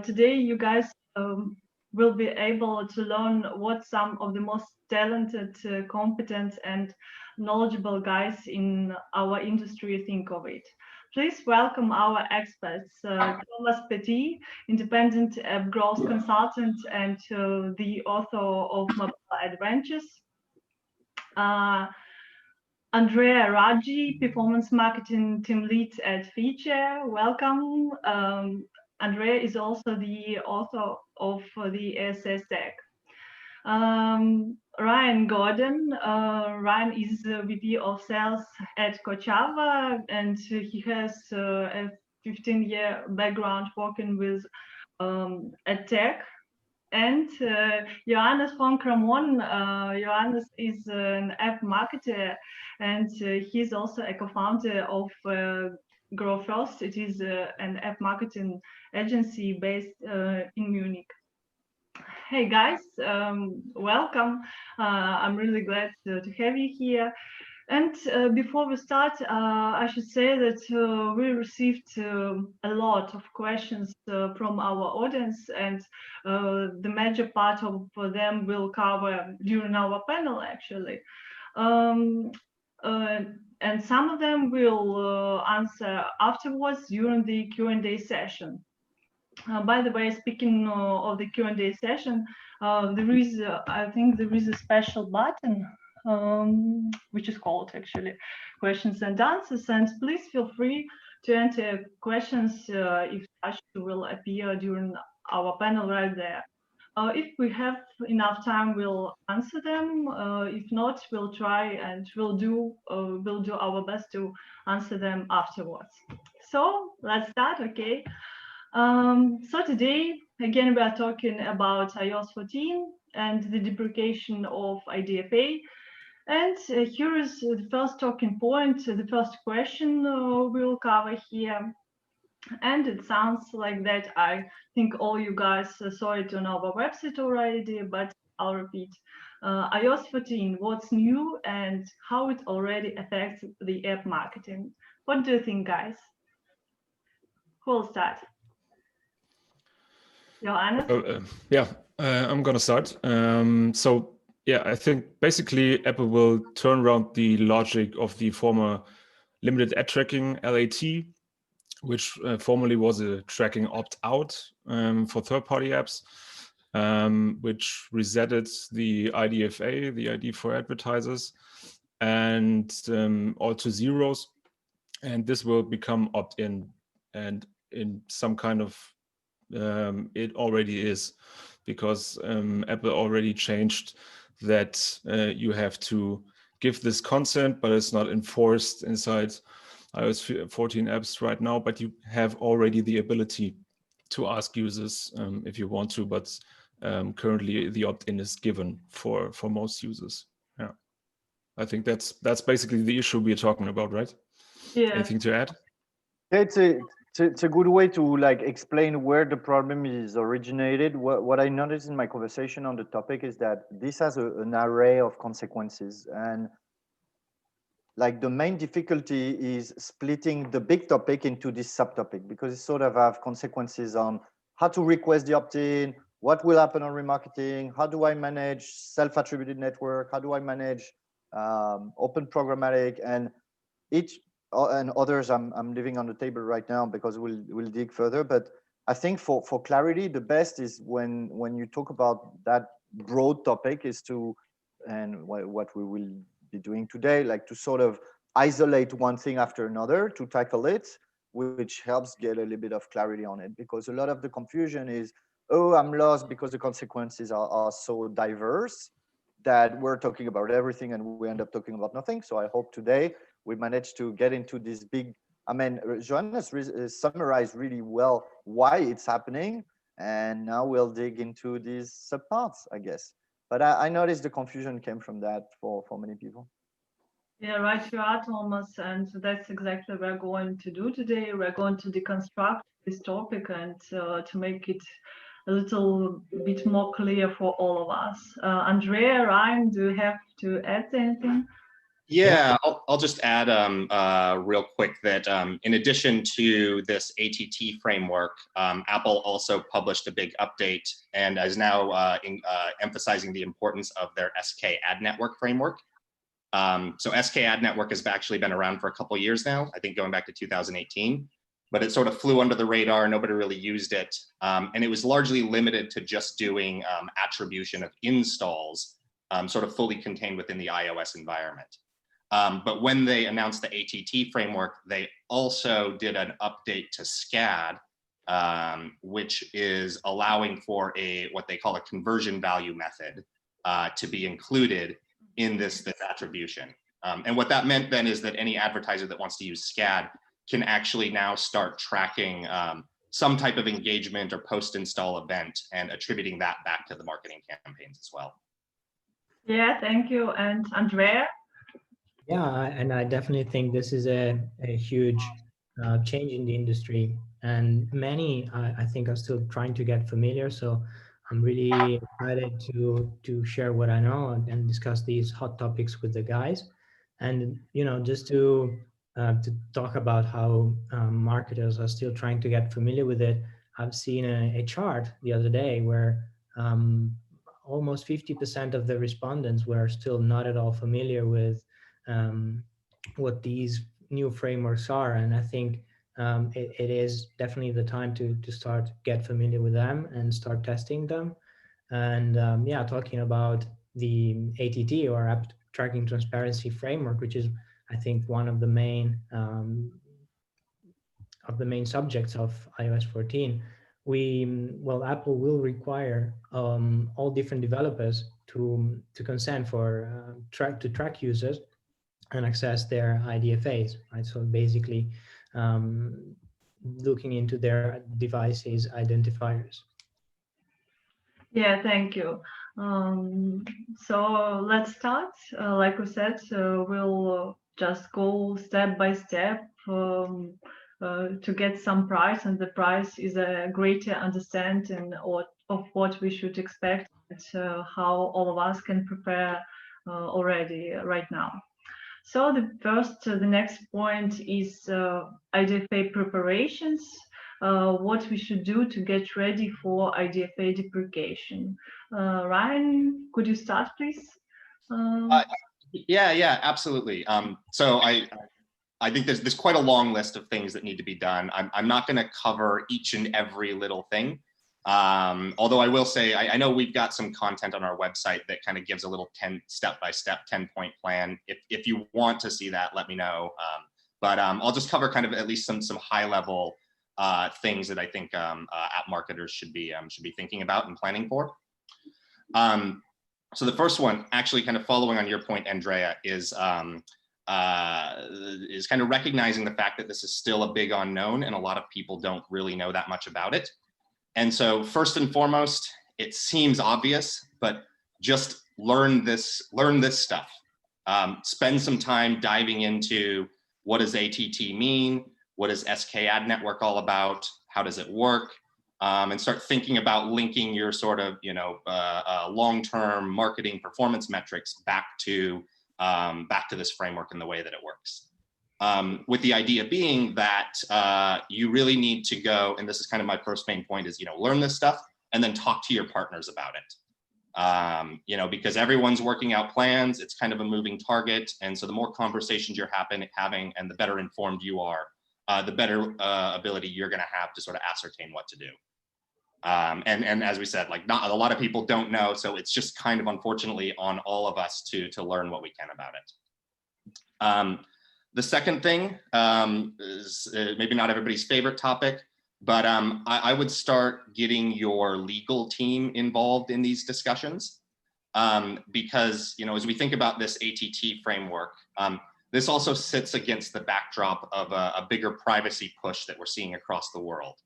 Today, you guys will be able to learn what some of the most talented, competent, and knowledgeable guys in our industry think of it. Please welcome our experts, Thomas Petit, independent app growth consultant and the author of Mobile Adventures. Andrea Raggi, performance marketing team lead at Feature. Welcome. Andrea is also the author of the SS deck. Ryan Goeden. Ryan is VP of sales at Kochava, and he has a 15-year background working with tech. And Johannes from Cramon. Johannes is an app marketer, and he's also a co-founder of Grow First. It is an app marketing agency based in Munich. Hey guys, welcome. I'm really glad to have you here. And before we start, I should say that we received a lot of questions from our audience, and the major part of them will cover during our panel, actually. And some of them will answer afterwards during the Q&A session. By the way, speaking of the Q&A session, I think there is a special button which is called actually questions and answers, and please feel free to enter questions if such will appear during our panel right there. If we have enough time, we'll answer them. If not, we'll try and we'll do our best to answer them afterwards. So let's start, okay? So today, again, we are talking about iOS 14 and the deprecation of IDFA. And here is the first talking point, the first question we'll cover here. And it sounds like that. I think all you guys saw it on our website already, but I'll repeat. iOS 14, what's new and how it already affects the app marketing? What do you think, guys? Who will start? Johannes? I'm going to start. I think basically Apple will turn around the logic of the former limited ad tracking LAT, which formerly was a tracking opt-out for third-party apps, which resetted the IDFA, the ID for advertisers, and all to zeros. And this will become opt-in, and in some kind of it already is, because Apple already changed that you have to give this consent, but it's not enforced inside iOS 14 apps right now. But you have already the ability to ask users if you want to, but currently the opt-in is given for most users. Yeah, I think that's basically the issue we're talking about, right? Yeah. Anything to add? It's a good way to like explain where the problem is originated. What I noticed in my conversation on the topic is that this has an array of consequences, and like the main difficulty is splitting the big topic into this subtopic, because it sort of have consequences on how to request the opt-in, what will happen on remarketing, how do I manage self-attributed network, how do I manage open programmatic, and each and others I'm leaving on the table right now because we'll dig further. But I think for clarity, the best is when you talk about that broad topic is to, and what we will be doing today, like to sort of isolate one thing after another to tackle it, which helps get a little bit of clarity on it. Because a lot of the confusion is, oh, I'm lost because the consequences are so diverse that we're talking about everything and we end up talking about nothing. So I hope today we managed to get into this big, I mean, Johannes summarized really well why it's happening. And now we'll dig into these subparts, I guess. But I noticed the confusion came from that for many people. Yeah, right, you are, Thomas. And that's exactly what we're going to do today. We're going to deconstruct this topic and to make it a little bit more clear for all of us. Andrea, Ryan, do you have to add anything? Yeah, I'll just add real quick that in addition to this ATT framework, Apple also published a big update and is now emphasizing the importance of their SKAdNetwork framework. So SKAdNetwork has actually been around for a couple of years now, I think going back to 2018, but it sort of flew under the radar. Nobody really used it. And it was largely limited to just doing attribution of installs, sort of fully contained within the iOS environment. But when they announced the ATT framework, they also did an update to SKAd, which is allowing for what they call a conversion value method to be included in this attribution. And what that meant then is that any advertiser that wants to use SKAd can actually now start tracking some type of engagement or post-install event and attributing that back to the marketing campaigns as well. Yeah, thank you. And Andrea? Yeah, and I definitely think this is a huge change in the industry, and many I think are still trying to get familiar. So I'm really excited to share what I know and discuss these hot topics with the guys. And just to talk about how marketers are still trying to get familiar with it. I've seen a chart the other day where almost 50% of the respondents were still not at all familiar with what these new frameworks are, and I think it is definitely the time to start get familiar with them and start testing them. And yeah, talking about the ATT or App Tracking Transparency Framework, which is I think one of the main subjects of iOS 14. Apple will require all different developers to consent for to track users and access their IDFAs, right? So basically looking into their devices identifiers. Yeah, thank you. So let's start. Like we said, we'll just go step by step to get some price, and the price is a greater understanding of what we should expect, and how all of us can prepare already right now. So the next point is IDFA preparations. What we should do to get ready for IDFA deprecation. Ryan, could you start, please? Yeah, absolutely. So I think there's quite a long list of things that need to be done. I'm not going to cover each and every little thing. Although I will say, I know we've got some content on our website that kind of gives a little step-by-step 10-point plan. If you want to see that, let me know. But I'll just cover kind of at least some high-level things that I think app marketers should be thinking about and planning for. So the first one, actually kind of following on your point, Andrea, is kind of recognizing the fact that this is still a big unknown and a lot of people don't really know that much about it. And so first and foremost, it seems obvious, but just learn this stuff. Spend some time diving into what does ATT mean? What is SKAdNetwork all about? How does it work? And start thinking about linking your sort of, long-term marketing performance metrics back to this framework and the way that it works. With the idea being that you really need to go, and this is kind of my first main point, is learn this stuff and then talk to your partners about it. Because everyone's working out plans, it's kind of a moving target, and so the more conversations you're having and the better informed you are, the better ability you're going to have to sort of ascertain what to do. And as we said, like not a lot of people don't know, so it's just kind of unfortunately on all of us to learn what we can about it. The second thing is maybe not everybody's favorite topic, but I would start getting your legal team involved in these discussions because, as we think about this ATT framework, this also sits against the backdrop of a bigger privacy push that we're seeing across the world.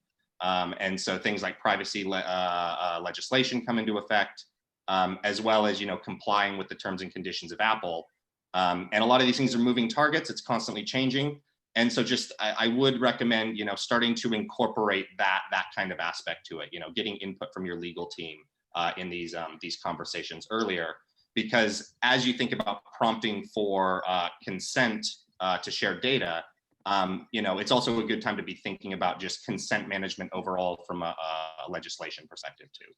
And so things like privacy legislation come into effect, as well as, complying with the terms and conditions of Apple. And a lot of these things are moving targets. It's constantly changing. And so I would recommend, starting to incorporate that kind of aspect to it, getting input from your legal team in these conversations earlier. because as you think about prompting for consent to share data, it's also a good time to be thinking about just consent management overall from a legislation perspective too.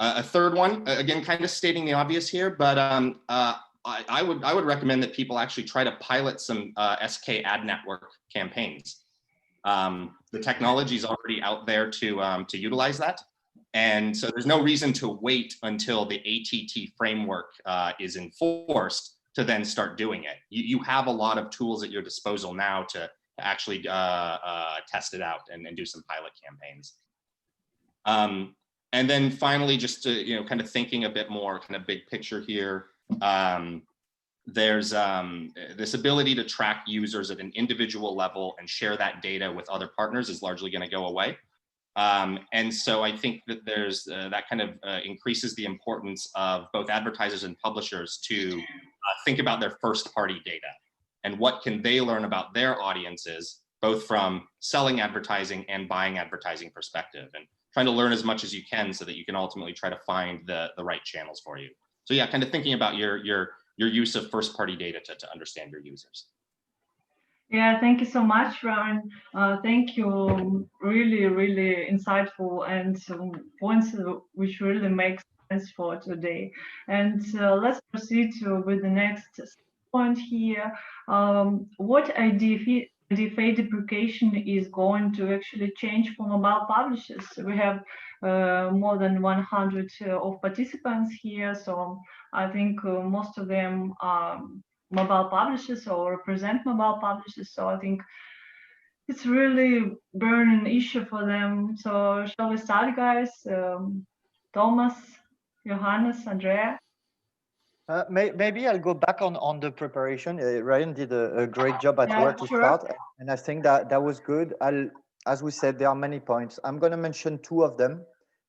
A third one, again, kind of stating the obvious here, but I would recommend that people actually try to pilot some SKAdNetwork campaigns. The technology is already out there to utilize that. And so there's no reason to wait until the ATT framework is enforced to then start doing it. You have a lot of tools at your disposal now to actually test it out and do some pilot campaigns. And then finally, just to, kind of thinking a bit more kind of big picture here, there's this ability to track users at an individual level and share that data with other partners is largely going to go away. And so I think that there's that kind of increases the importance of both advertisers and publishers to think about their first party data and what can they learn about their audiences, both from selling advertising and buying advertising perspective, and trying to learn as much as you can so that you can ultimately try to find the right channels for you. So yeah, kind of thinking about your use of first party data to understand your users. Yeah, thank you so much, Ryan. Thank you. Really, really insightful and points which really make sense for today. And let's proceed with the next point here. What IDFA deprecation is going to actually change for mobile publishers? We have more than 100 of participants here, so I think most of them are mobile publishers or represent mobile publishers. So I think it's really burning issue for them. So shall we start, guys? Thomas, Johannes, Andrea? Maybe I'll go back on the preparation. Ryan did a great job at where to start, and I think that was good. As we said, there are many points. I'm going to mention two of them,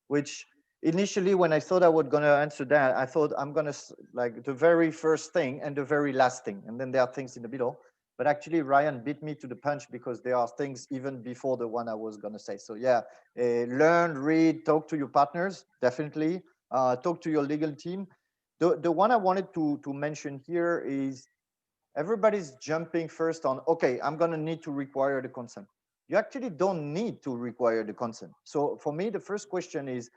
which initially, when I thought I was going to answer that, I thought I'm going to like the very first thing and the very last thing, and then there are things in the middle. But actually, Ryan beat me to the punch because there are things even before the one I was going to say. So yeah, learn, read, talk to your partners, definitely. Talk to your legal team. The one I wanted to mention here is everybody's jumping first on, okay, I'm going to need to require the consent. You actually don't need to require the consent. So for me, the first question is,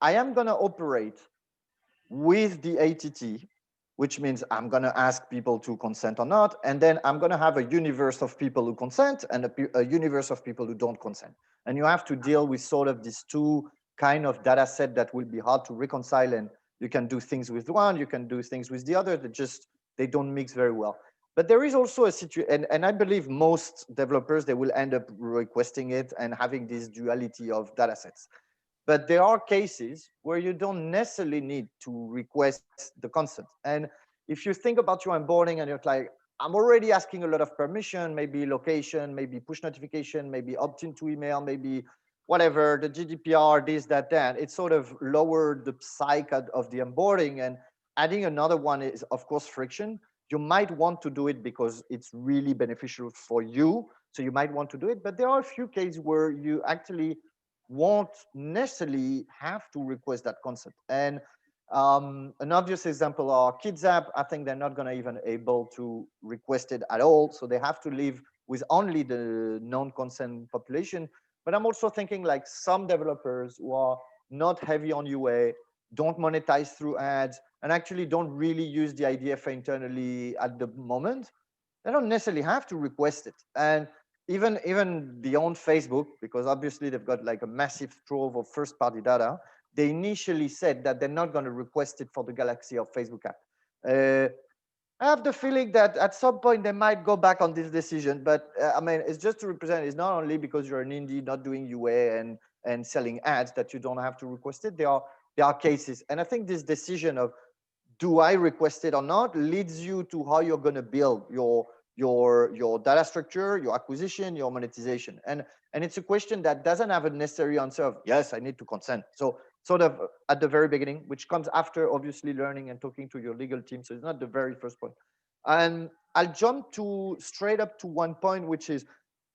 I am going to operate with the ATT, which means I'm going to ask people to consent or not. And then I'm going to have a universe of people who consent and a universe of people who don't consent. And you have to deal with sort of these two kind of data set that will be hard to reconcile. And you can do things with one, you can do things with the other, they don't mix very well. But there is also a situation, and I believe most developers, they will end up requesting it and having this duality of data sets. But there are cases where you don't necessarily need to request the consent. And if you think about your onboarding and you're like, I'm already asking a lot of permission, maybe location, maybe push notification, maybe opt-in to email, maybe whatever, the GDPR, this, that, it sort of lowered the psyche of the onboarding, and adding another one is of course friction. You might want to do it because it's really beneficial for you. So you might want to do it, but there are a few cases where you actually won't necessarily have to request that consent. And an obvious example are Kids app. I think they're not going to even able to request it at all. So they have to live with only the non-consent population. But I'm also thinking like some developers who are not heavy on UA, don't monetize through ads, and actually don't really use the IDFA internally at the moment, they don't necessarily have to request it. And even beyond Facebook, because obviously they've got like a massive trove of first-party data, they initially said that they're not going to request it for the Galaxy or Facebook app. I have the feeling that at some point they might go back on this decision, but I mean, it's just to represent, it's not only because you're an indie not doing UA and selling ads that you don't have to request it. There are cases. And I think this decision of, do I request it or not, leads you to how you're going to build your data structure, your acquisition, your monetization. And it's a question that doesn't have a necessary answer of, yes, I need to consent. So sort of at the very beginning, which comes after obviously learning and talking to your legal team. So it's not the very first point. And I'll jump straight up to one point, which is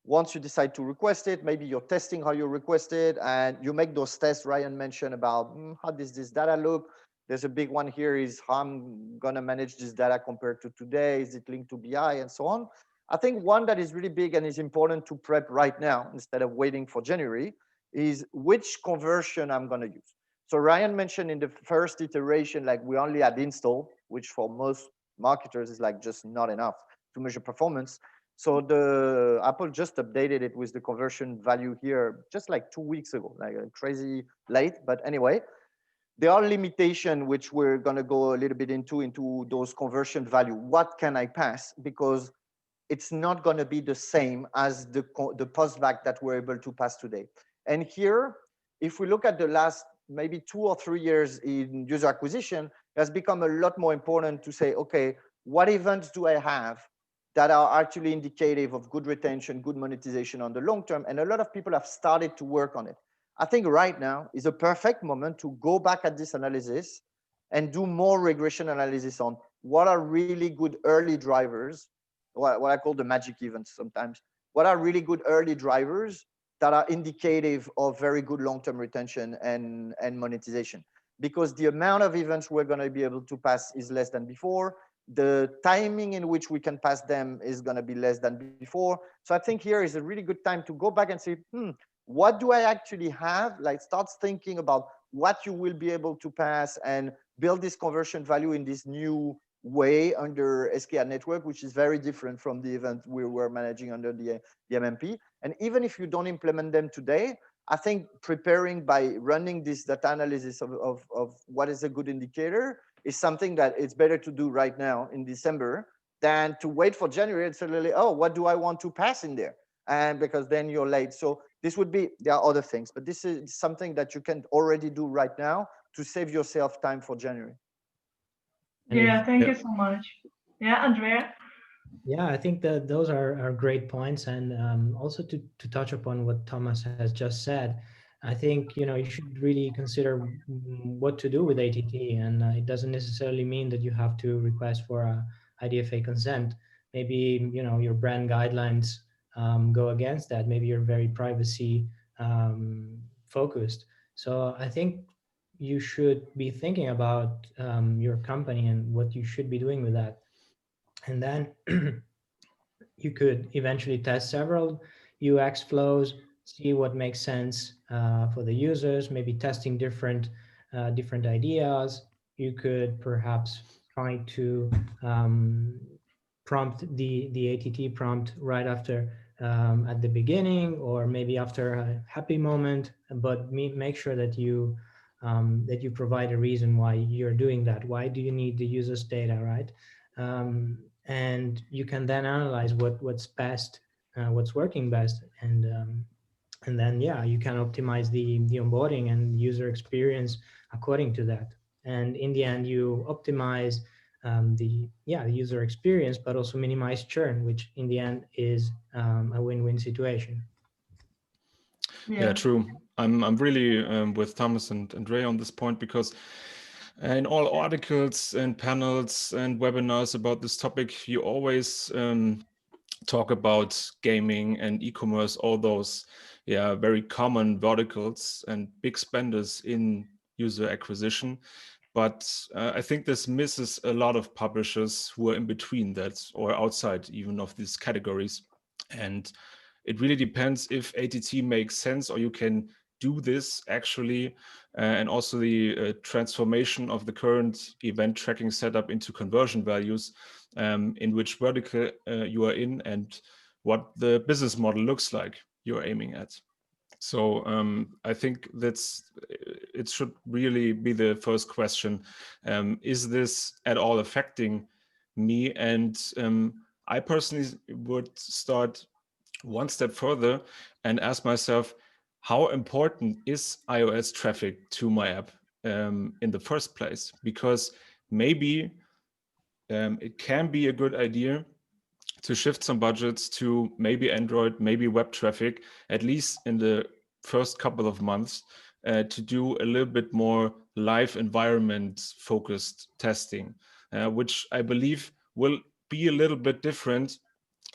once you decide to request it, maybe you're testing how you request it, and you make those tests Ryan mentioned about how does this data look. There's a big one here is how I'm going to manage this data compared to today. Is it linked to BI and so on? I think one that is really big and is important to prep right now instead of waiting for January is which conversion I'm going to use. So Ryan mentioned in the first iteration, like we only had install, which for most marketers is like just not enough to measure performance. So the Apple just updated it with the conversion value here just like 2 weeks ago, like crazy late. But anyway, there are limitations which we're going to go a little bit into those conversion value. What can I pass? Because it's not going to be the same as the postback that we're able to pass today. And here, if we look at the last maybe 2 or 3 years in user acquisition, it has become a lot more important to say, okay, what events do I have that are actually indicative of good retention, good monetization on the long term? And a lot of people have started to work on it. I think right now is a perfect moment to go back at this analysis and do more regression analysis on what are really good early drivers, what I call the magic events sometimes. What are really good early drivers that are indicative of very good long-term retention and monetization? Because the amount of events we're going to be able to pass is less than before. The timing in which we can pass them is going to be less than before. So I think here is a really good time to go back and say, what do I actually have? Like start thinking about what you will be able to pass and build this conversion value in this new way under SKAdNetwork, which is very different from the event we were managing under the MMP. And even if you don't implement them today, I think preparing by running this data analysis of what is a good indicator is something that it's better to do right now in December than to wait for January and suddenly, oh, what do I want to pass in there? And because then you're late. So this would be, there are other things, but this is something that you can already do right now to save yourself time for January. Yeah, thank you so much. Yeah, Andrea? Yeah, I think that those are great points. And also to touch upon what Thomas has just said, I think, you should really consider what to do with ATT. And it doesn't necessarily mean that you have to request for a IDFA consent. Maybe, your brand guidelines go against that. Maybe you're very privacy focused. So I think you should be thinking about your company and what you should be doing with that. And then you could eventually test several UX flows, see what makes sense for the users, maybe testing different ideas. You could perhaps try to prompt the ATT prompt right after at the beginning, or maybe after a happy moment, but make sure that you provide a reason why you're doing that. Why do you need the user's data, right? And you can then analyze what's best, what's working best, and then you can optimize the onboarding and user experience according to that. And in the end, you optimize the user experience, but also minimize churn, which in the end is a win-win situation. Yeah, true. I'm really with Thomas and Andrea on this point, because in all articles and panels and webinars about this topic, you always talk about gaming and e-commerce, all those very common verticals and big spenders in user acquisition. But I think this misses a lot of publishers who are in between that or outside even of these categories. And it really depends if ATT makes sense, or you can do this actually, and also the transformation of the current event tracking setup into conversion values, in which vertical you are in and what the business model looks like you're aiming at. So I think it should really be the first question. Is this at all affecting me? And I personally would start one step further and ask myself, how important is iOS traffic to my app in the first place? Because maybe it can be a good idea to shift some budgets to maybe Android, maybe web traffic, at least in the first couple of months, to do a little bit more live environment focused testing, which I believe will be a little bit different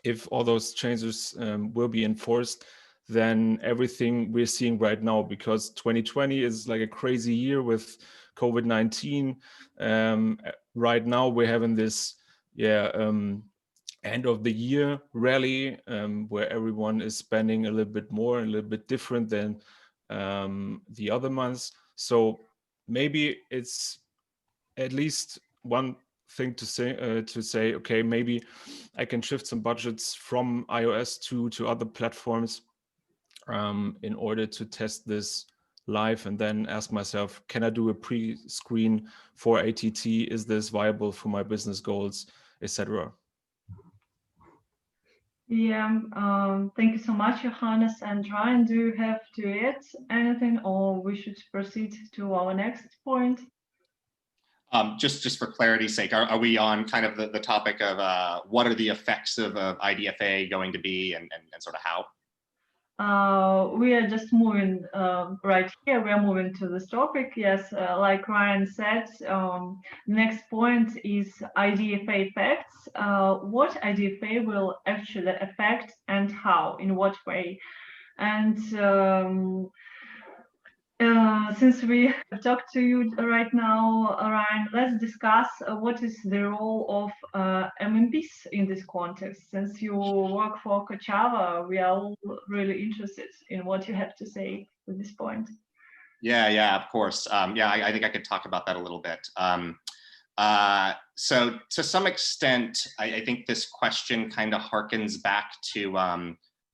if all those changes will be enforced than everything we're seeing right now, because 2020 is like a crazy year with COVID-19. Right now we're having this end of the year rally where everyone is spending a little bit more, a little bit different than the other months. So maybe it's at least one thing to say, okay, maybe I can shift some budgets from iOS to other platforms in order to test this live, and then ask myself, can I do a pre-screen for ATT? Is this viable for my business goals, etc.? Yeah, thank you so much, Johannes and Ryan. Do you have to add anything, or we should proceed to our next point? Just for clarity's sake, are we on kind of the topic of what are the effects of IDFA going to be, and sort of how? We are just moving right here. We are moving to this topic. Yes, like Ryan said, next point is IDFA effects. What IDFA will actually affect and how, in what way? And since we have talked to you right now, Ryan, let's discuss what is the role of MMPs in this context. Since you work for Kochava, we are all really interested in what you have to say at this point. Yeah, of course. Yeah, I think I could talk about that a little bit. So to some extent, I think this question kind of harkens back to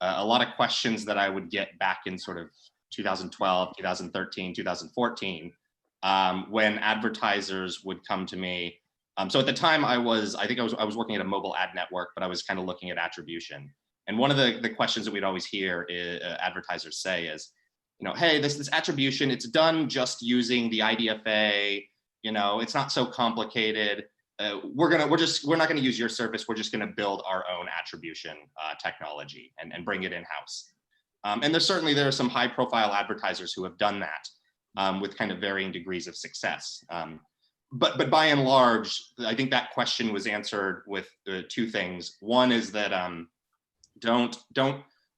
a lot of questions that I would get back in sort of 2012, 2013, 2014, when advertisers would come to me. So at the time I was working at a mobile ad network, but I was kind of looking at attribution. And one of the questions that we'd always hear advertisers say is, hey, this attribution, it's done just using the IDFA, it's not so complicated. We're not gonna use your service. We're just gonna build our own attribution technology and bring it in-house. And there are some high profile advertisers who have done that with kind of varying degrees of success. But by and large, I think that question was answered with two things. One is that don't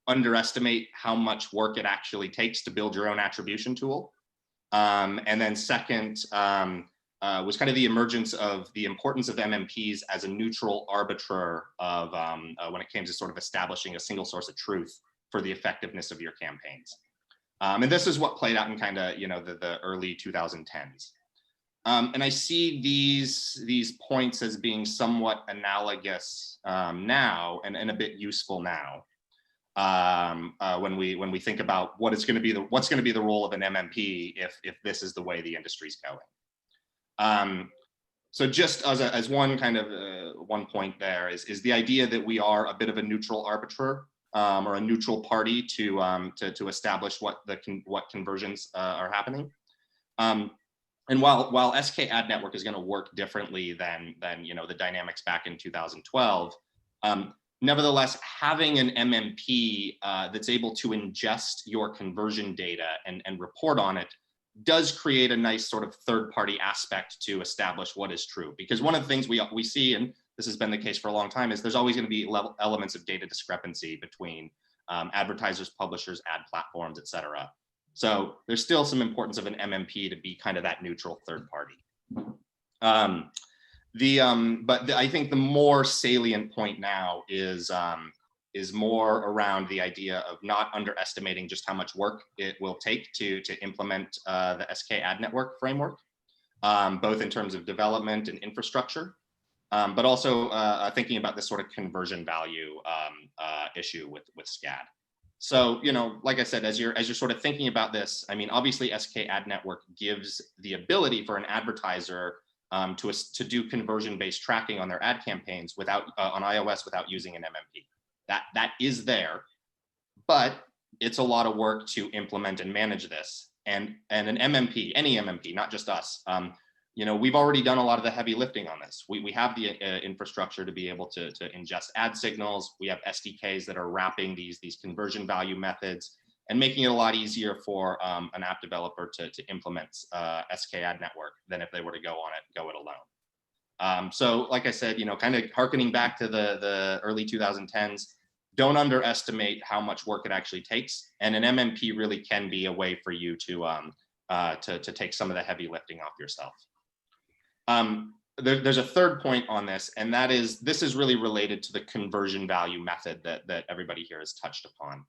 underestimate how much work it actually takes to build your own attribution tool. And then second was kind of the emergence of the importance of MMPs as a neutral arbiter of when it came to sort of establishing a single source of truth for the effectiveness of your campaigns. And this is what played out in kind of, the early 2010s. And I see these points as being somewhat analogous now and a bit useful now when we think about what's going to be the role of an MMP if this is the way the industry's going. So just as one kind of one point there is the idea that we are a bit of a neutral arbiter or a neutral party to establish what conversions are happening. And while SKAdNetwork is going to work differently than the dynamics back in 2012, nevertheless, having an MMP that's able to ingest your conversion data and report on it does create a nice sort of third-party aspect to establish what is true. Because one of the things we see, and this has been the case for a long time, is there's always going to be elements of data discrepancy between advertisers, publishers, ad platforms, et cetera. So there's still some importance of an MMP to be kind of that neutral third party. But I think the more salient point now is more around the idea of not underestimating just how much work it will take to implement the SKAdNetwork framework, both in terms of development and infrastructure, but also thinking about this sort of conversion value issue with SKAd. So, like I said, as you're sort of thinking about this, I mean, obviously SKAdNetwork gives the ability for an advertiser to do conversion-based tracking on their ad campaigns on iOS without using an MMP. That is there, but it's a lot of work to implement and manage this. And an MMP, any MMP, not just us, we've already done a lot of the heavy lifting on this. We have the infrastructure to be able to ingest ad signals. We have SDKs that are wrapping these conversion value methods and making it a lot easier for an app developer to implement SKAdNetwork than if they were to go it alone. So like I said, kind of hearkening back to the early 2010s, don't underestimate how much work it actually takes. And an MMP really can be a way for you to take some of the heavy lifting off yourself. There's a third point on this, and that is, this is really related to the conversion value method that everybody here has touched upon.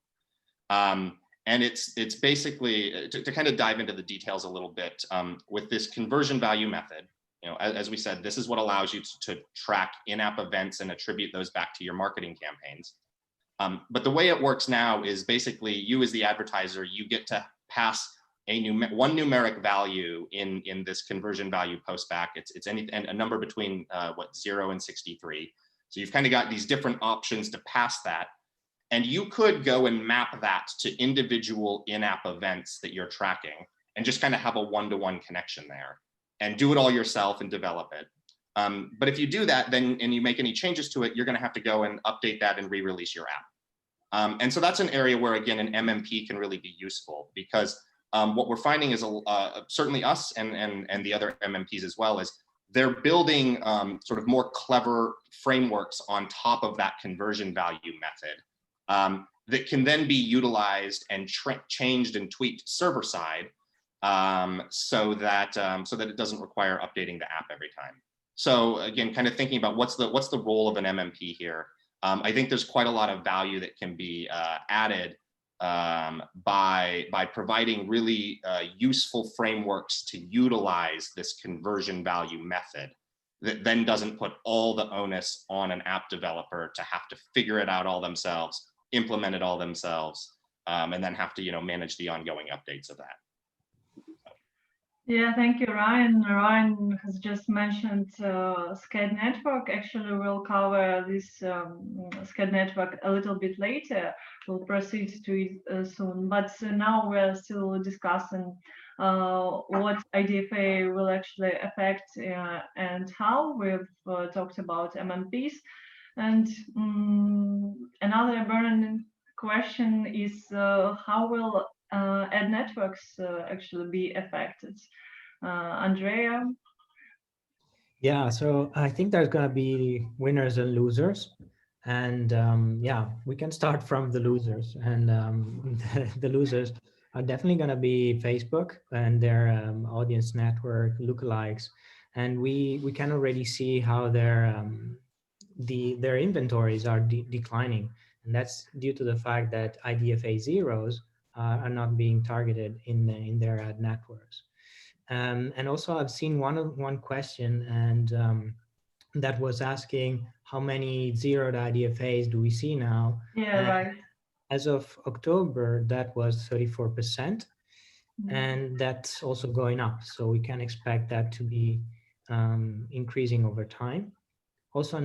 And it's basically, to kind of dive into the details a little bit, with this conversion value method, you know, as we said, this is what allows you to track in-app events and attribute those back to your marketing campaigns. But the way it works now is basically you as the advertiser, you get to pass one numeric value in this conversion value post back. It's a number between 0 and 63. So you've kind of got these different options to pass that. And you could go and map that to individual in-app events that you're tracking and just kind of have a one-to-one connection there and do it all yourself and develop it. But if you do that, then and you make any changes to it, you're going to have to go and update that and re-release your app. And so that's an area where, again, an MMP can really be useful, because what we're finding is certainly us and the other MMPs as well, is they're building sort of more clever frameworks on top of that conversion value method that can then be utilized and changed and tweaked server side, so that it doesn't require updating the app every time. So again, kind of thinking about what's the role of an MMP here. I think there's quite a lot of value that can be added by providing really useful frameworks to utilize this conversion value method that then doesn't put all the onus on an app developer to have to figure it out all themselves, implement it all themselves, and then have to, you know, manage the ongoing updates of that. Yeah, thank you, Ryan. Ryan has just mentioned SKAdNetwork. Actually, we'll cover this SKAdNetwork a little bit later. We'll proceed to it soon. But now we're still discussing what IDFA will actually affect and how. We've talked about MMPs. And another burning question is how will ad networks actually be affected? Andrea? Yeah, so I think there's going to be winners and losers. And yeah, we can start from the losers. And the losers are definitely going to be Facebook and their audience network, lookalikes. And we can already see how their inventories are declining. And that's due to the fact that IDFA zeros are not being targeted in their ad networks. And also I've seen one question, and that was asking how many zeroed IDFAs do we see now? Yeah, right. As of October, that was 34%, and that's also going up. So we can expect that to be increasing over time. Also,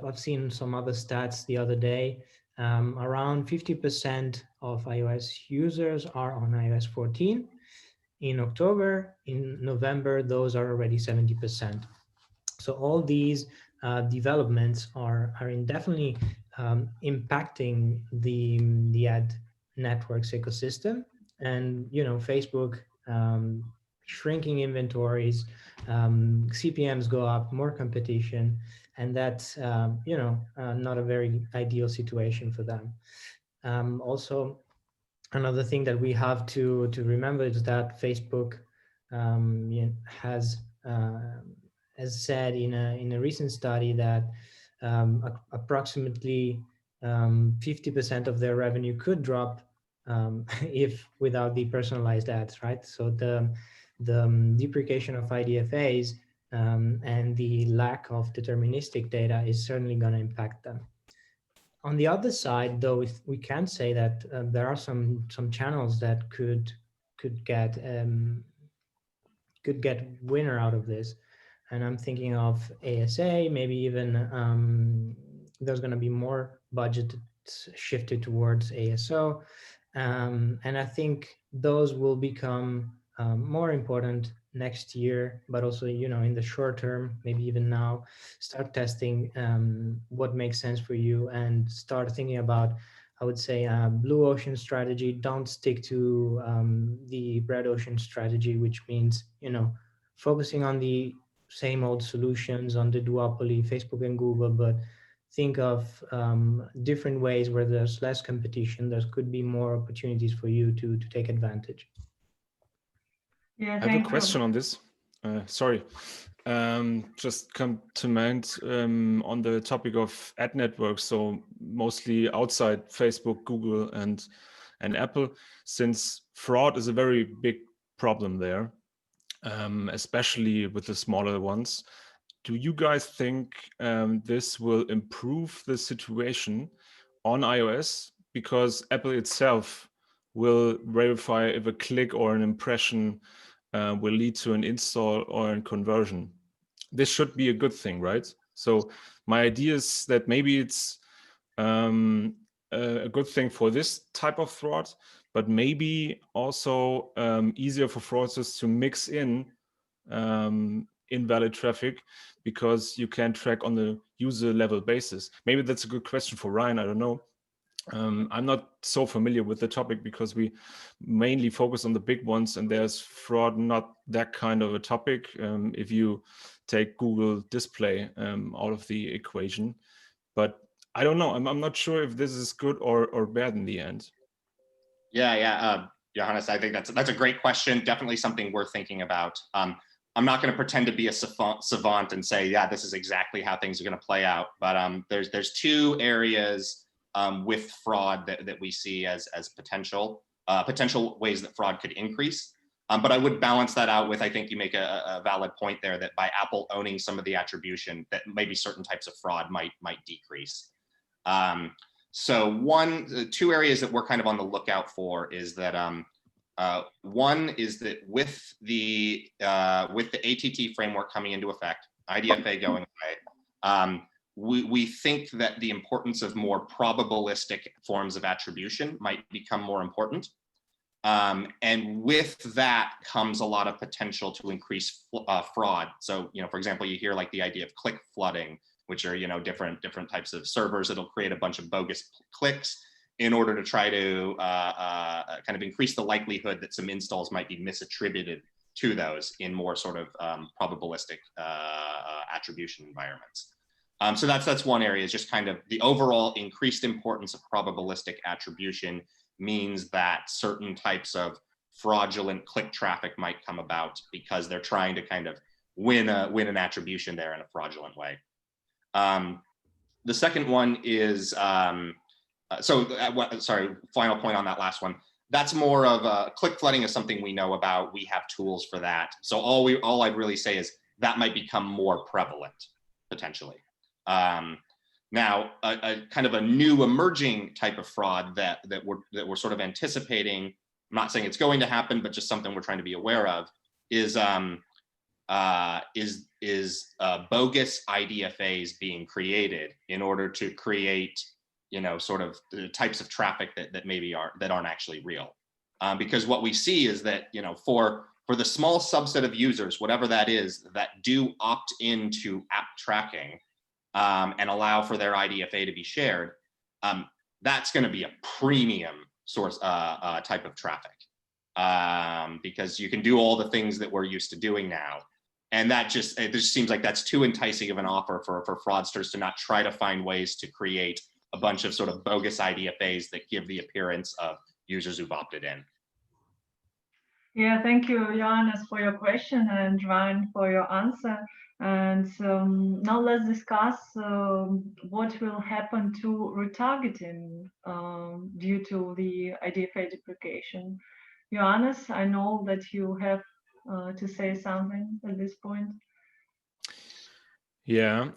I've seen some other stats the other day. Around 50% of iOS users are on iOS 14. In October, in November, those are already 70%. So all these developments are definitely impacting the ad networks ecosystem. And, you know, Facebook shrinking inventories, CPMs go up, more competition, and that's, you know, not a very ideal situation for them. Also, another thing that we have to remember is that Facebook has said in a recent study that approximately 50% of their revenue could drop if without the personalized ads, right? So the deprecation of IDFAs and the lack of deterministic data is certainly going to impact them. On the other side, though, we can say that there are some channels that could get winner out of this, and I'm thinking of ASA. Maybe even there's going to be more budget shifted towards ASO, and I think those will become more important next year, but also, you know, in the short term, maybe even now, start testing what makes sense for you and start thinking about, I would say, blue ocean strategy. Don't stick to the red ocean strategy, which means, you know, focusing on the same old solutions, on the duopoly, Facebook and Google, but think of different ways where there's less competition, there could be more opportunities for you to take advantage. Yeah, I have a question on this. Sorry, just come to mind on the topic of ad networks. So mostly outside Facebook, Google, and Apple, since fraud is a very big problem there, especially with the smaller ones. Do you guys think this will improve the situation on iOS? Because Apple itself will verify if a click or an impression will lead to an install or a conversion. This should be a good thing, right? So my idea is that maybe it's a good thing for this type of fraud, but maybe also easier for fraudsters to mix in invalid traffic, because you can track on the user level basis. Maybe that's a good question for Ryan, I don't know. I'm not so familiar with the topic because we mainly focus on the big ones, and there's fraud not that kind of a topic if you take Google Display out of the equation. But I don't know, I'm not sure if this is good or bad in the end. Yeah, Johannes, I think that's a great question. Definitely something we're thinking about. I'm not going to pretend to be a savant and say, yeah, this is exactly how things are going to play out. But there's two areas with fraud that we see as potential ways that fraud could increase. But I would balance that out with, I think you make a valid point there, that by Apple owning some of the attribution, that maybe certain types of fraud might decrease. So two areas that we're kind of on the lookout for is that one is that with the ATT framework coming into effect, IDFA going away, we think that the importance of more probabilistic forms of attribution might become more important. And with that comes a lot of potential to increase fraud. So, for example, you hear like the idea of click flooding, which are, different types of servers that'll create a bunch of bogus clicks in order to try to kind of increase the likelihood that some installs might be misattributed to those in more sort of probabilistic attribution environments. So that's one area, is just kind of the overall increased importance of probabilistic attribution means that certain types of fraudulent click traffic might come about because they're trying to kind of win an attribution there in a fraudulent way. The second one is, sorry, final point on that last one. That's more of click flooding is something we know about. We have tools for that. So all I'd really say is that might become more prevalent potentially. Now, a kind of a new emerging type of fraud that we're sort of anticipating. I'm not saying it's going to happen, but just something we're trying to be aware of is bogus IDFAs being created in order to create, sort of the types of traffic that maybe aren't actually real. Because what we see is that, for the small subset of users, whatever that is, that do opt into app tracking and allow for their IDFA to be shared, that's going to be a premium source type of traffic, because you can do all the things that we're used to doing now. And it just seems like that's too enticing of an offer for fraudsters to not try to find ways to create a bunch of sort of bogus IDFAs that give the appearance of users who've opted in. Yeah, thank you, Johannes, for your question, and Ryan for your answer. And now let's discuss what will happen to retargeting due to the IDFA deprecation. Johannes, I know that you have to say something at this point. Yeah,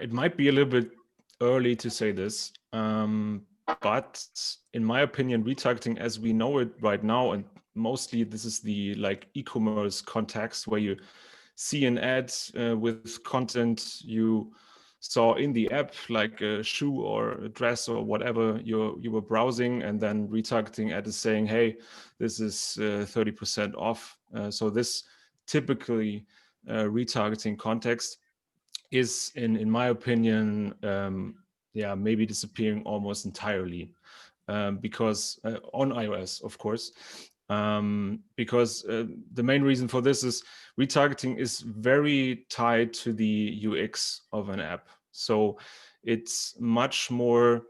it might be a little bit early to say this, but in my opinion, retargeting as we know it right now, and mostly this is the e-commerce context where you see an ad with content you saw in the app, like a shoe or a dress or whatever you were browsing, and then retargeting ad is saying, hey, this is 30% off. So this typically retargeting context is, in my opinion, maybe disappearing almost entirely, because on iOS, of course, because the main reason for this is retargeting is very tied to the UX of an app. So it's much more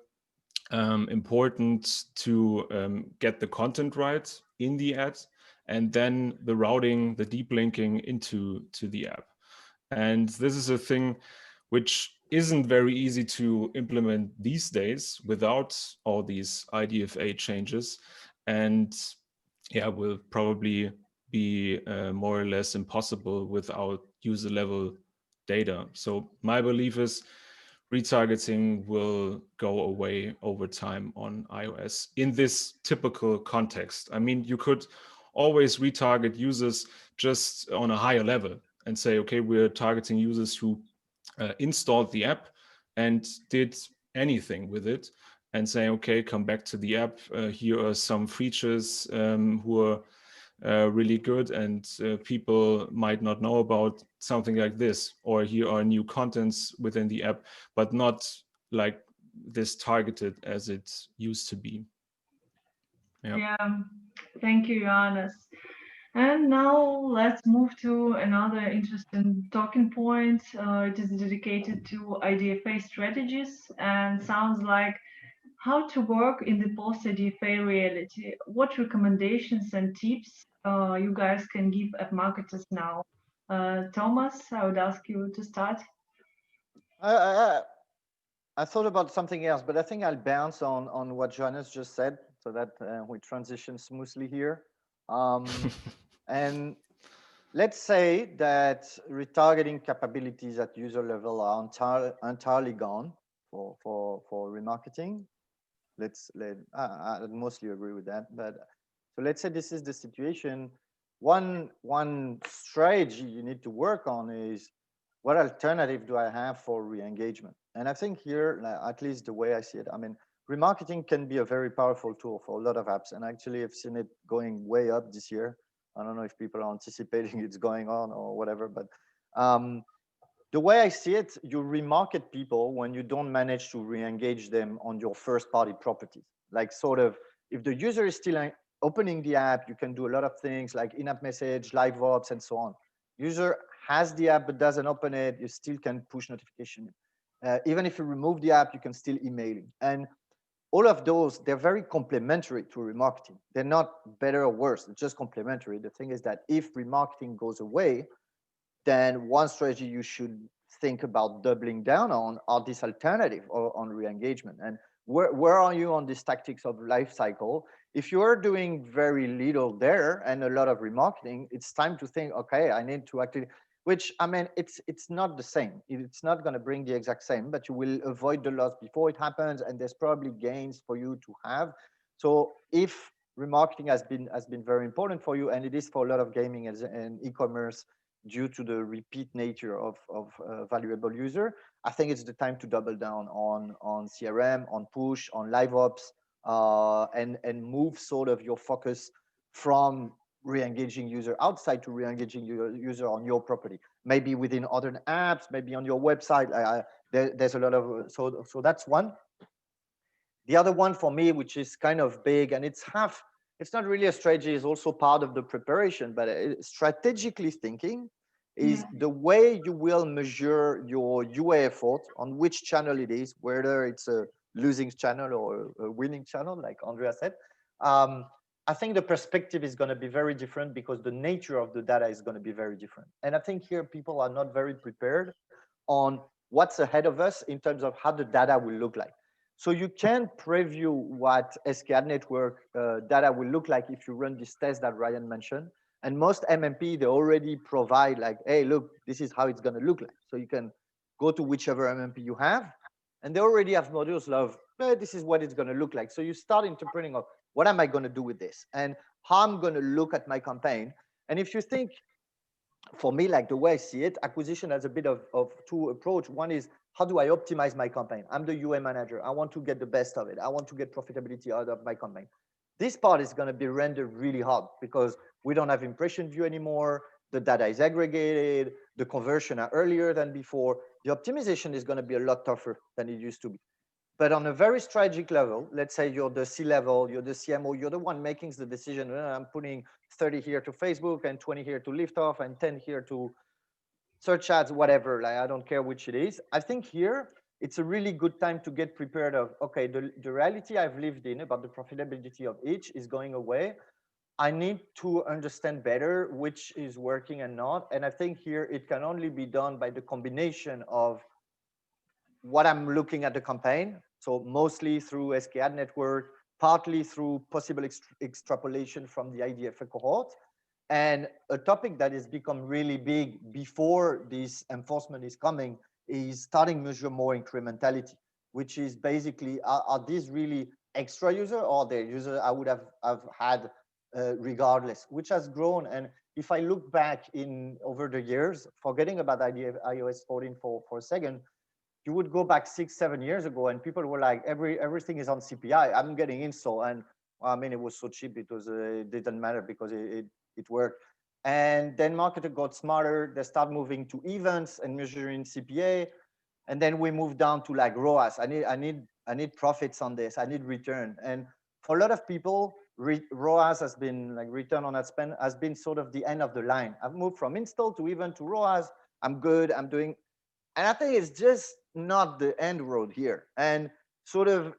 important to get the content right in the ad, and then the routing, the deep linking into the app. And this is a thing which isn't very easy to implement these days without all these IDFA changes, and yeah, will probably be more or less impossible without user level data. So my belief is retargeting will go away over time on iOS in this typical context. I mean, you could always retarget users just on a higher level and say, okay, we're targeting users who installed the app and did anything with it, and say, okay, come back to the app. Here are some features who are really good and people might not know about, something like this, or here are new contents within the app, but not like this targeted as it used to be. Yeah, thank you, Johannes. And now let's move to another interesting talking point. It is dedicated to IDFA strategies and sounds like how to work in the post-IDFA reality. What recommendations and tips you guys can give app marketers now? Thomas, I would ask you to start. I thought about something else, but I think I'll bounce on what Johannes just said so that we transition smoothly here. And let's say that retargeting capabilities at user level are entirely gone for remarketing. I mostly agree with that. But so let's say this is the situation. One strategy you need to work on is, what alternative do I have for re-engagement? And I think here, at least the way I see it, I mean, remarketing can be a very powerful tool for a lot of apps. And actually, I've seen it going way up this year. I don't know if people are anticipating it's going on or whatever, but the way I see it, you remarket people when you don't manage to re-engage them on your first-party properties. Like sort of, if the user is still opening the app, you can do a lot of things like in-app message, live ops, and so on. User has the app but doesn't open it, you still can push notification. Even if you remove the app, you can still email it. And all of those, they're very complementary to remarketing. They're not better or worse, they're just complementary. The thing is that if remarketing goes away, then one strategy you should think about doubling down on are this alternative on re-engagement. And where are you on this tactics of life cycle? If you are doing very little there and a lot of remarketing, it's time to think, okay, I need to actually, which I mean, it's not the same. It's not going to bring the exact same, but you will avoid the loss before it happens, and there's probably gains for you to have. So if remarketing has been very important for you, and it is for a lot of gaming and e-commerce, due to the repeat nature of valuable user, I think it's the time to double down on CRM, on push, on live ops, and move sort of your focus from re-engaging user outside to re-engaging user on your property, maybe within other apps, maybe on your website. There's a lot of, so that's one. The other one for me, which is kind of big, and it's not really a strategy, it's also part of the preparation, but strategically thinking is the way you will measure your UA effort on which channel it is, whether it's a losing channel or a winning channel, like Andrea said. I think the perspective is going to be very different because the nature of the data is going to be very different. And I think here people are not very prepared on what's ahead of us in terms of how the data will look like. So you can preview what SKAdNetwork data will look like if you run this test that Ryan mentioned. And most MMP, they already provide like, hey, look, this is how it's going to look like. So you can go to whichever MMP you have, and they already have modules of, this is what it's going to look like. So you start interpreting of, what am I going to do with this? And how I'm going to look at my campaign. And if you think, for me, like the way I see it, acquisition has a bit of two approach. One is, how do I optimize my campaign? I'm the UA manager. I want to get the best of it. I want to get profitability out of my campaign. This part is going to be rendered really hard because we don't have impression view anymore. The data is aggregated. The conversion are earlier than before. The optimization is going to be a lot tougher than it used to be. But on a very strategic level, let's say you're the C-level, you're the CMO, you're the one making the decision. I'm putting 30 here to Facebook and 20 here to Liftoff and 10 here to search ads, whatever. Like, I don't care which it is. I think here it's a really good time to get prepared of, okay, the reality I've lived in about the profitability of each is going away. I need to understand better which is working and not. And I think here it can only be done by the combination of what I'm looking at the campaign. So mostly through SKAdNetwork, partly through possible extrapolation from the IDFA cohort. And a topic that has become really big before this enforcement is coming is starting measure more incrementality, which is basically, are these really extra user or the user I would have had regardless, which has grown. And if I look back in over the years, forgetting about iOS 14 for a second, you would go back 6-7 years ago and people were like, everything is on CPI. I'm getting install. And well, I mean, it was so cheap, it didn't matter because it worked. And then marketer got smarter. They start moving to events and measuring CPA. And then we moved down to like ROAS. I need profits on this. I need return. And for a lot of people, ROAS has been like return on ad spend has been sort of the end of the line. I've moved from install to event to ROAS. I'm good. I'm doing, and I think it's just not the end road here. And sort of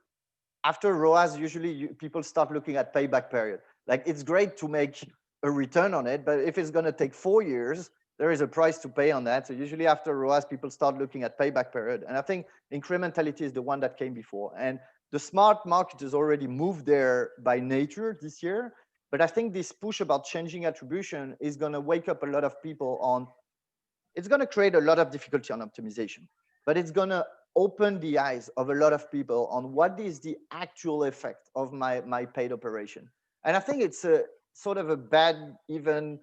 after ROAS, usually people start looking at payback period. Like it's great to make a return on it, but if it's going to take 4 years, there is a price to pay on that. So usually after ROAS, people start looking at payback period. And I think incrementality is the one that came before. And the smart marketers already moved there by nature this year. But I think this push about changing attribution is going to wake up a lot of people on, it's going to create a lot of difficulty on optimization, but it's going to open the eyes of a lot of people on what is the actual effect of my paid operation. And I think it's a sort of a bad, even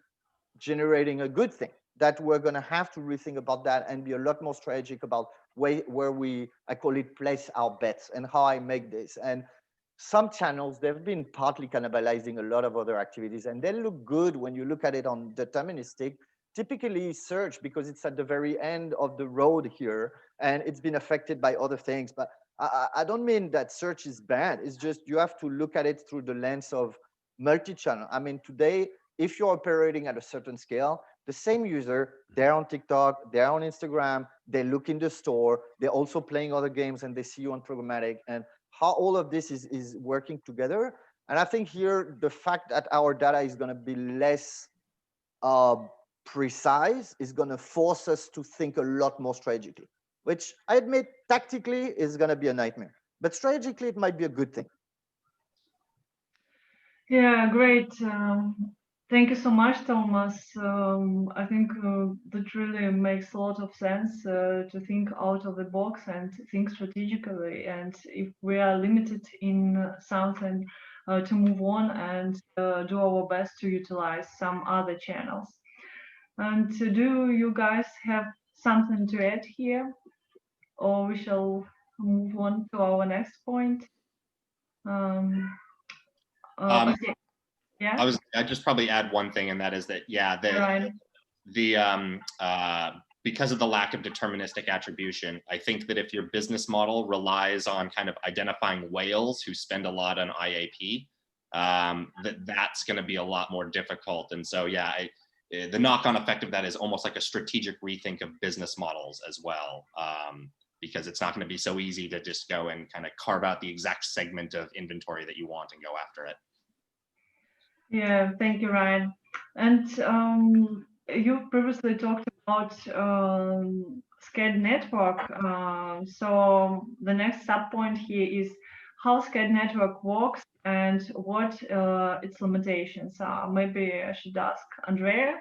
generating a good thing, that we're going to have to rethink about that and be a lot more strategic about where we, I call it, place our bets and how I make this. And some channels, they've been partly cannibalizing a lot of other activities, and they look good when you look at it on deterministic. Typically search, because it's at the very end of the road here and it's been affected by other things. But I don't mean that search is bad. It's just you have to look at it through the lens of multi-channel. I mean, today, if you're operating at a certain scale, the same user, they're on TikTok, they're on Instagram, they look in the store, they're also playing other games and they see you on programmatic, and how all of this is working together. And I think here, the fact that our data is going to be less precise is going to force us to think a lot more strategically, which I admit tactically is going to be a nightmare, but strategically it might be a good thing. Yeah, great. Thank you so much, Thomas. I think that really makes a lot of sense to think out of the box and think strategically. And if we are limited in something, to move on and do our best to utilize some other channels. And do you guys have something to add here, or we shall move on to our next point? Okay. Yeah. I'd just probably add one thing, and that is that, yeah, because of the lack of deterministic attribution, I think that if your business model relies on kind of identifying whales who spend a lot on IAP, that's going to be a lot more difficult. And so, yeah, the knock-on effect of that is almost like a strategic rethink of business models as well, because it's not going to be so easy to just go and kind of carve out the exact segment of inventory that you want and go after it. Yeah, thank you, Ryan. And you previously talked about SKAdNetwork. So the next sub point here is how SKAdNetwork works and what its limitations are. Maybe I should ask Andrea.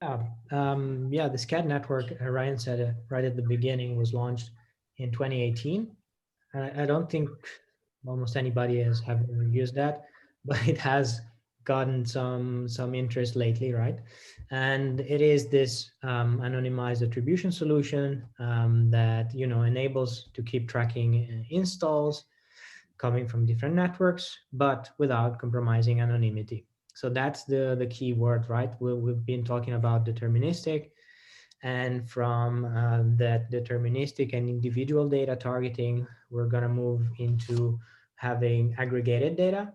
Yeah, the SKAdNetwork, Ryan said right at the beginning, was launched in 2018. I don't think almost anybody has ever used that, but it has gotten some interest lately, right? And it is this anonymized attribution solution that enables to keep tracking installs coming from different networks, but without compromising anonymity. So that's the key word, right? We've been talking about deterministic, and from that deterministic and individual data targeting, we're going to move into having aggregated data.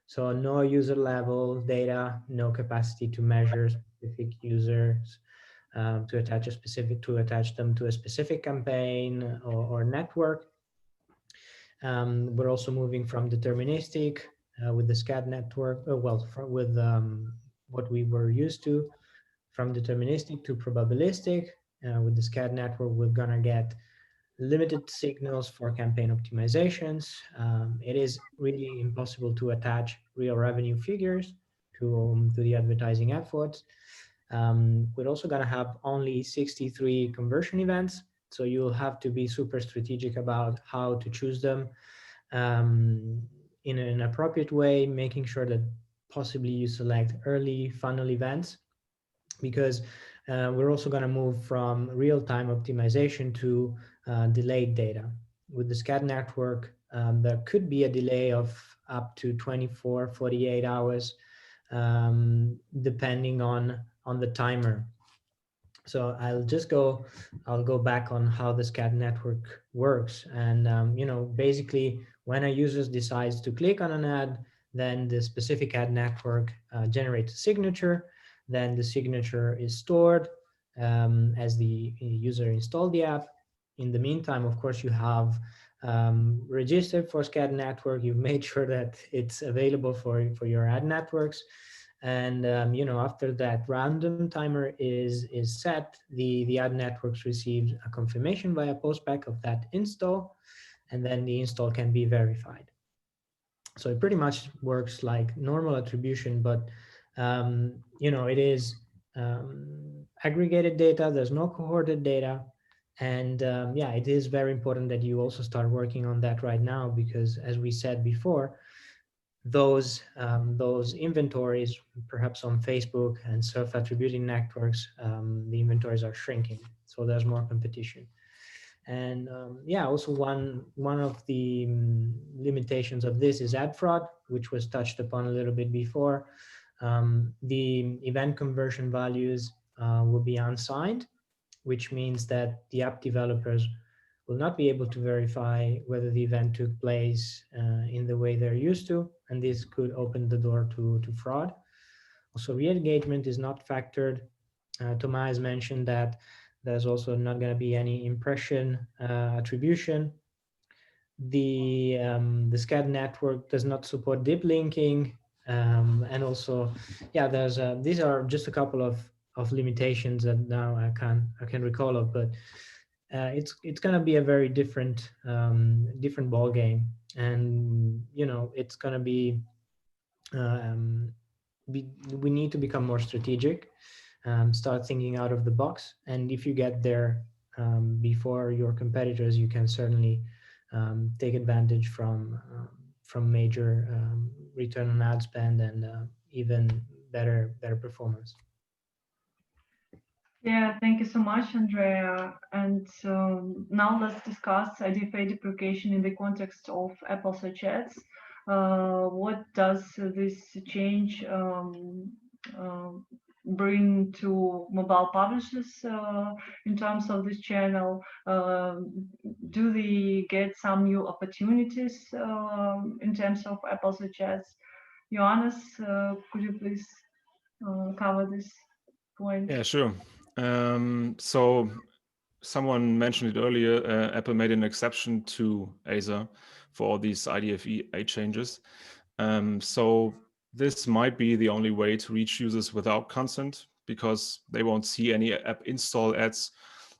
So no user level data, no capacity to measure specific users, to attach them to a specific campaign or network. We're also moving from deterministic with the SKAdNetwork, with what we were used to, from deterministic to probabilistic. With the SKAdNetwork, we're gonna get limited signals for campaign optimizations. It is really impossible to attach real revenue figures to the advertising efforts. We're also gonna have only 63 conversion events, so you'll have to be super strategic about how to choose them in an appropriate way, making sure that possibly you select early funnel events, because we're also going to move from real-time optimization to delayed data. With the SKAdNetwork, there could be a delay of up to 24, 48 hours, depending on the timer. So I'll go back on how the SKAdNetwork works. And, you know, basically when a user decides to click on an ad, then the specific ad network generates a signature. Then the signature is stored as the user installed the app. In the meantime, of course, you have registered for SKAdNetwork. You've made sure that it's available for your ad networks. And you know, after that random timer is set, the ad networks receive a confirmation via postback of that install, and then the install can be verified. So it pretty much works like normal attribution, but you know, it is aggregated data. There's no cohorted data, and yeah, it is very important that you also start working on that right now, because as we said before, those inventories, perhaps on Facebook and self-attributing networks, the inventories are shrinking, so there's more competition. And yeah, also one of the limitations of this is ad fraud, which was touched upon a little bit before. The event conversion values will be unsigned, which means that the app developers will not be able to verify whether the event took place in the way they're used to, and this could open the door to fraud. Also, re-engagement is not factored. Thomas mentioned that there's also not going to be any impression attribution. The SKAdNetwork does not support deep linking, and also, yeah, there's these are just a couple of limitations that now I can recall of, but it's going to be a very different ball game, and you know, it's going to be we need to become more strategic, start thinking out of the box, and if you get there before your competitors, you can certainly take advantage from major return on ad spend and even better performance. Yeah, thank you so much, Andrea. And now let's discuss IDFA deprecation in the context of Apple search ads. What does this change bring to mobile publishers in terms of this channel? Do they get some new opportunities in terms of Apple search ads? Johannes, could you please cover this point? Yeah, sure. So someone mentioned it earlier, Apple made an exception to ASA for all these IDFA changes. So this might be the only way to reach users without consent, because they won't see any app install ads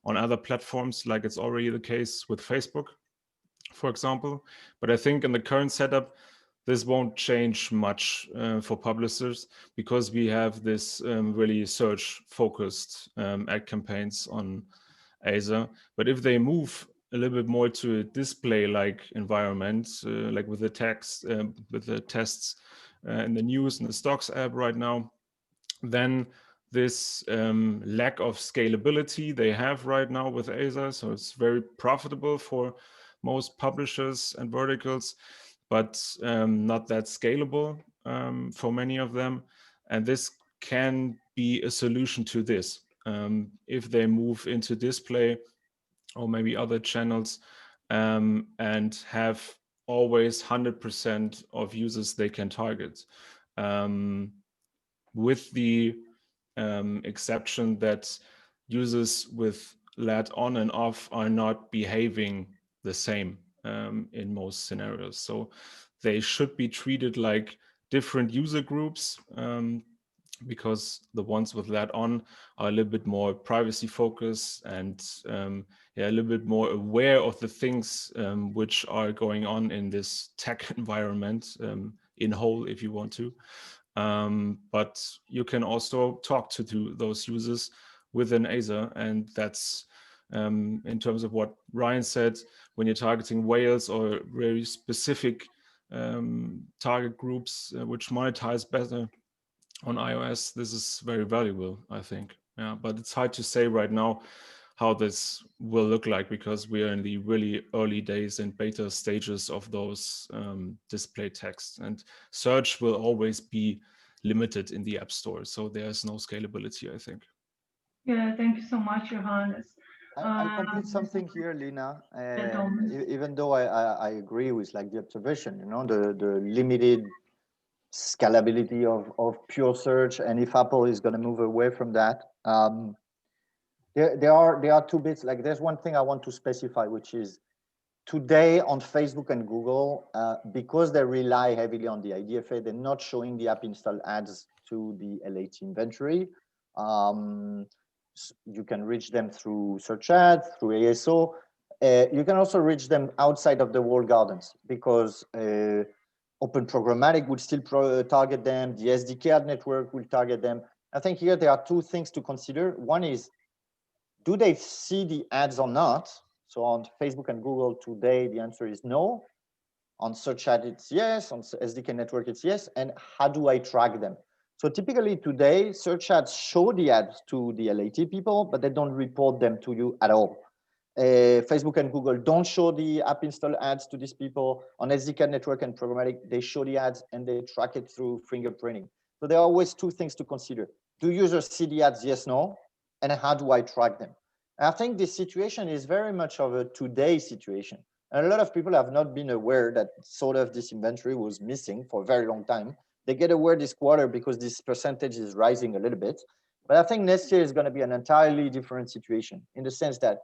on other platforms like it's already the case with Facebook, for example. But I think in the current setup, this won't change much for publishers, because we have this really search-focused ad campaigns on ASA. But if they move a little bit more to a display-like environment, like with the text, with the tests in the news and the stocks app right now, then this lack of scalability they have right now with ASA, so it's very profitable for most publishers and verticals, but not that scalable for many of them. And this can be a solution to this. If they move into display or maybe other channels and have always 100% of users they can target, with the exception that users with LED on and off are not behaving the same in most scenarios. So they should be treated like different user groups, because the ones with LED on are a little bit more privacy focused and a little bit more aware of the things which are going on in this tech environment in whole, if you want to. But you can also talk to those users within ASA, and that's in terms of what Ryan said, when you're targeting whales or very specific target groups which monetize better on iOS, this is very valuable, I think. Yeah, but it's hard to say right now how this will look like, because we are in the really early days and beta stages of those display text, and search will always be limited in the App Store. So there's no scalability, I think. Yeah, thank you so much, Johannes. I'll complete something here, Lina. Thomas. Even though I agree with like the observation, you know, the limited scalability of pure search, and if Apple is going to move away from that, there are two bits. Like there's one thing I want to specify, which is today on Facebook and Google, because they rely heavily on the IDFA, they're not showing the app install ads to the LAT inventory. You can reach them through search ads, through ASO. You can also reach them outside of the walled gardens, because Open Programmatic would still target them. The SKAdNetwork will target them. I think here there are two things to consider. One is, do they see the ads or not? So on Facebook and Google today, the answer is no. On search ad, it's yes. On SKAdNetwork, it's yes. And how do I track them? So typically today, search ads show the ads to the LAT people, but they don't report them to you at all. Facebook and Google don't show the app install ads to these people. On SKAdNetwork and Programmatic, they show the ads and they track it through fingerprinting. So there are always two things to consider. Do users see the ads? Yes, no. And how do I track them? I think this situation is very much of a today situation. And a lot of people have not been aware that sort of this inventory was missing for a very long time. They get aware this quarter because this percentage is rising a little bit. But I think next year is going to be an entirely different situation, in the sense that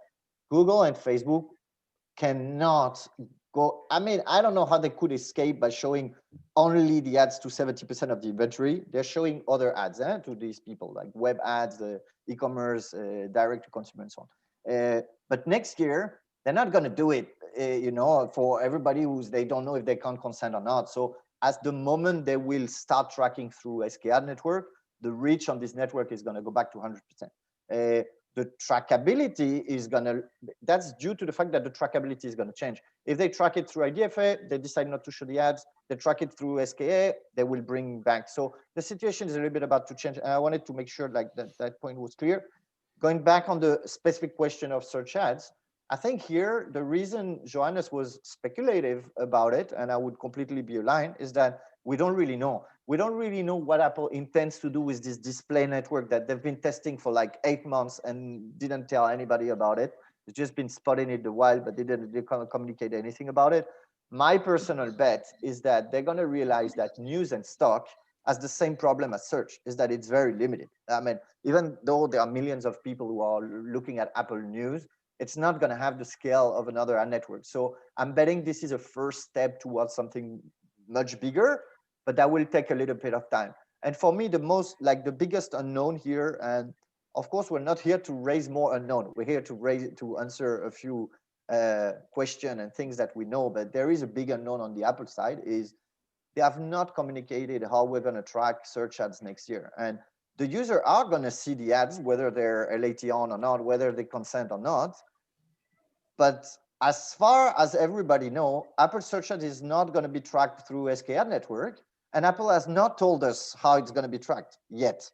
Google and Facebook cannot go. I mean, I don't know how they could escape by showing only the ads to 70% of the inventory. They're showing other ads to these people, like web ads, the e-commerce, direct to consumer, and so on. But next year, they're not going to do it, you know, for everybody they don't know if they can consent or not. So at the moment they will start tracking through SKAdNetwork, the reach on this network is going to go back to 100%. The trackability is going to, that's due to the fact that the trackability is going to change. If they track it through IDFA, they decide not to show the ads. They track it through SKA, they will bring back. So the situation is a little bit about to change. And I wanted to make sure like that point was clear. Going back on the specific question of search ads, I think here, the reason Johannes was speculative about it, and I would completely be aligned, is that we don't really know. We don't really know what Apple intends to do with this display network that they've been testing for like 8 months and didn't tell anybody about it. It's just been spotting it a while, but they didn't communicate anything about it. My personal bet is that they're going to realize that news and stock has the same problem as search, is that it's very limited. I mean, even though there are millions of people who are looking at Apple News, it's not going to have the scale of another ad network. So I'm betting this is a first step towards something much bigger, but that will take a little bit of time. And for me, the biggest unknown here, and of course, we're not here to raise more unknown. We're here to answer a few questions and things that we know, but there is a big unknown on the Apple side, is they have not communicated how we're going to track search ads next year. And the user are going to see the ads, whether they're LAT on or not, whether they consent or not. But as far as everybody know, Apple search ads is not going to be tracked through SKAdNetwork, and Apple has not told us how it's going to be tracked yet.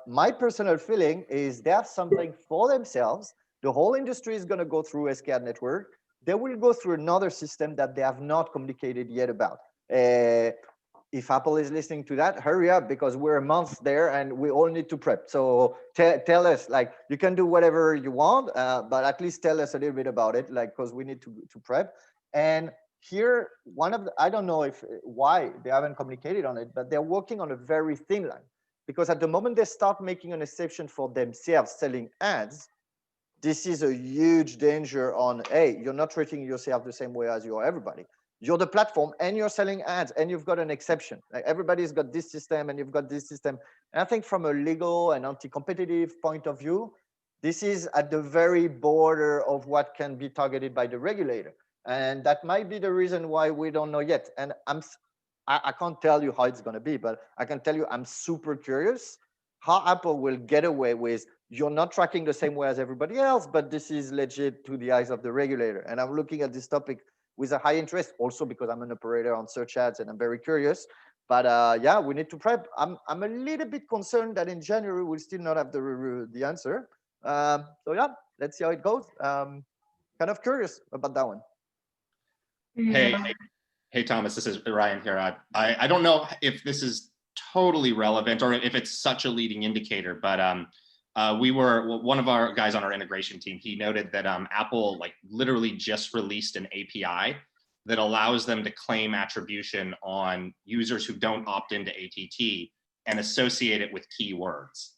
My personal feeling is they have something for themselves. The whole industry is going to go through SKAdNetwork. They will go through another system that they have not communicated yet about. If Apple is listening to that, hurry up, because we're a month there and we all need to prep. So tell us, like, you can do whatever you want, but at least tell us a little bit about it, like, because we need to prep. And here, I don't know why they haven't communicated on it, but they're working on a very thin line, because at the moment they start making an exception for themselves selling ads, this is a huge danger on, hey, you're not treating yourself the same way as you are everybody. You're the platform and you're selling ads and you've got an exception. Like everybody's got this system and you've got this system. And I think from a legal and anti-competitive point of view, this is at the very border of what can be targeted by the regulator. And that might be the reason why we don't know yet. And I can't tell you how it's going to be, but I can tell you I'm super curious how Apple will get away with, you're not tracking the same way as everybody else, but this is legit to the eyes of the regulator. And I'm looking at this topic with a high interest, also because I'm an operator on search ads and I'm very curious. But yeah, we need to prep. I'm a little bit concerned that in January we'll still not have the answer. So yeah, let's see how it goes. Kind of curious about that one. Yeah. Hey, Thomas, this is Ryan here. I don't know if this is totally relevant or if it's such a leading indicator, but one of our guys on our integration team, he noted that Apple like literally just released an API that allows them to claim attribution on users who don't opt into ATT and associate it with keywords.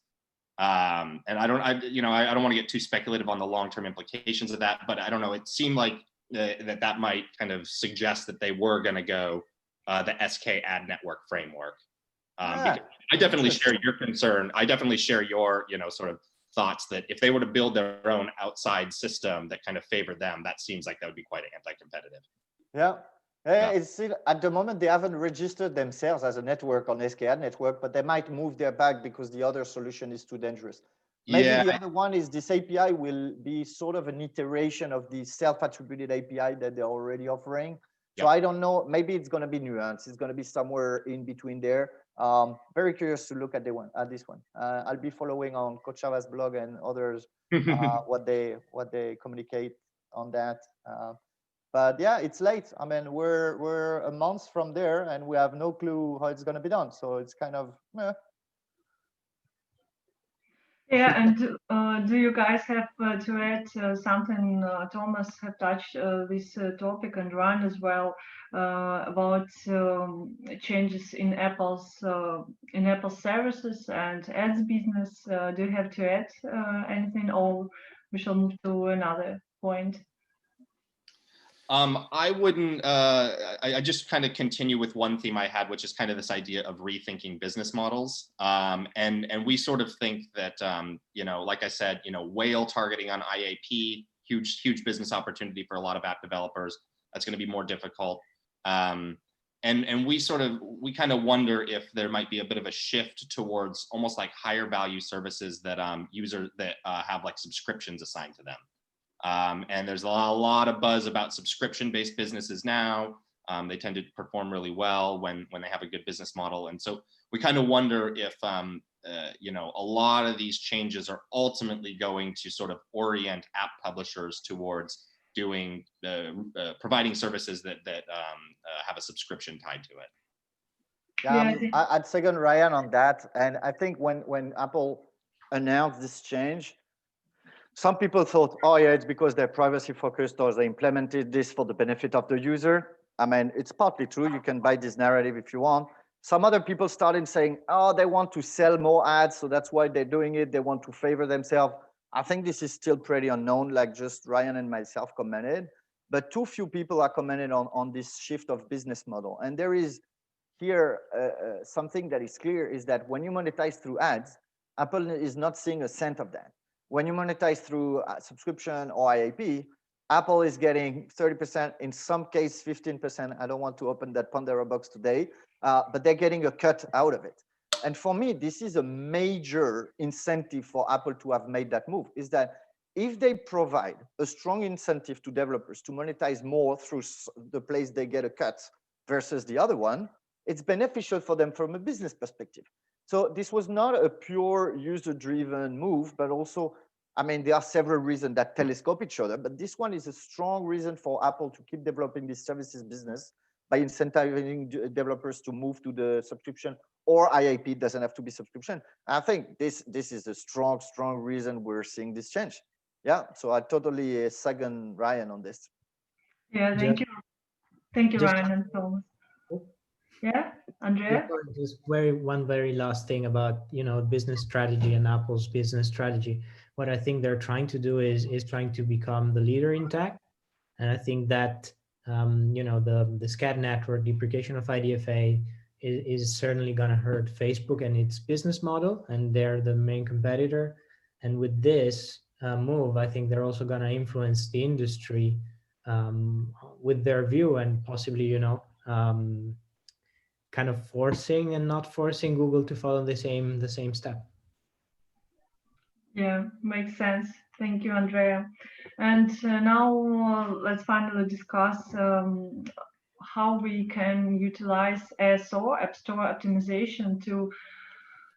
And I don't want to get too speculative on the long-term implications of that, but I don't know. It seemed like that might kind of suggest that they were going to go the SKAdNetwork framework. I definitely share your concern. I definitely share your, sort of thoughts that if they were to build their own outside system that kind of favored them, that seems like that would be quite anti-competitive. Yeah. It's still, at the moment, they haven't registered themselves as a network on SKAdNetwork, but they might move their back because the other solution is too dangerous. Maybe the other one is this API will be sort of an iteration of the self-attributed API that they're already offering. So I don't know, maybe it's going to be nuanced. It's going to be somewhere in between there. Very curious to look at this one. I'll be following on Coach Chava's blog and others, what they communicate on that. But yeah, it's late. I mean, we're a month from there and we have no clue how it's going to be done. So it's kind of, Yeah, and do you guys have to add something? Thomas have touched this topic, and Ryan as well, about changes in Apple's services and ads business. Do you have to add anything, or we shall move to another point? I wouldn't, I just kind of continue with one theme I had, which is kind of this idea of rethinking business models. And we sort of think that, like I said, whale targeting on IAP, huge business opportunity for a lot of app developers. That's going to be more difficult. And we kind of wonder if there might be a bit of a shift towards almost like higher value services that users that have like subscriptions assigned to them. And there's a lot of buzz about subscription-based businesses now. They tend to perform really well when they have a good business model. And so we kind of wonder if, a lot of these changes are ultimately going to sort of orient app publishers towards doing providing services that have a subscription tied to it. Yeah, I'd second Ryan on that. And I think when Apple announced this change, some people thought, oh yeah, it's because they're privacy focused or they implemented this for the benefit of the user. I mean, it's partly true. You can buy this narrative if you want. Some other people started saying, oh, they want to sell more ads, so that's why they're doing it. They want to favor themselves. I think this is still pretty unknown, like just Ryan and myself commented. But too few people are commenting on this shift of business model. And there is here something that is clear is that when you monetize through ads, Apple is not seeing a cent of that. When you monetize through subscription or IAP, Apple is getting 30%, in some case 15%. I don't want to open that Pandora box today, but they're getting a cut out of it. And for me, this is a major incentive for Apple to have made that move, is that if they provide a strong incentive to developers to monetize more through the place they get a cut versus the other one, it's beneficial for them from a business perspective. So this was not a pure user-driven move, but also, I mean, there are several reasons that telescope each other, but this one is a strong reason for Apple to keep developing this services business by incentivizing developers to move to the subscription, or IAP doesn't have to be subscription. I think this is a strong reason we're seeing this change. Yeah, so I totally second Ryan on this. Yeah, thank you. Thank you, Ryan and Thomas. Yeah? Andrea? Just one very last thing about, you know, business strategy and Apple's business strategy. What I think they're trying to do is trying to become the leader in tech. And I think that, you know, the SKAdNetwork deprecation of IDFA is certainly going to hurt Facebook and its business model, and they're the main competitor. And with this move, I think they're also going to influence the industry with their view, and possibly, you know, kind of forcing and not forcing Google to follow the same step. Yeah, makes sense. Thank you, Andrea. And now let's finally discuss how we can utilize ASO, App Store optimization, to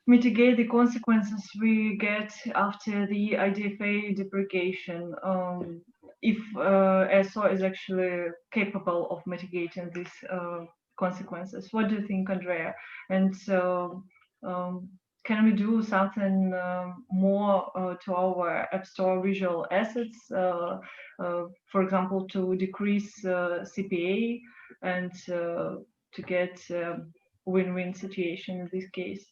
mitigate the consequences we get after the IDFA deprecation. If ASO is actually capable of mitigating these consequences. What do you think, Andrea? And can we do something more to our App Store visual assets, for example, to decrease CPA and to get win-win situation in this case?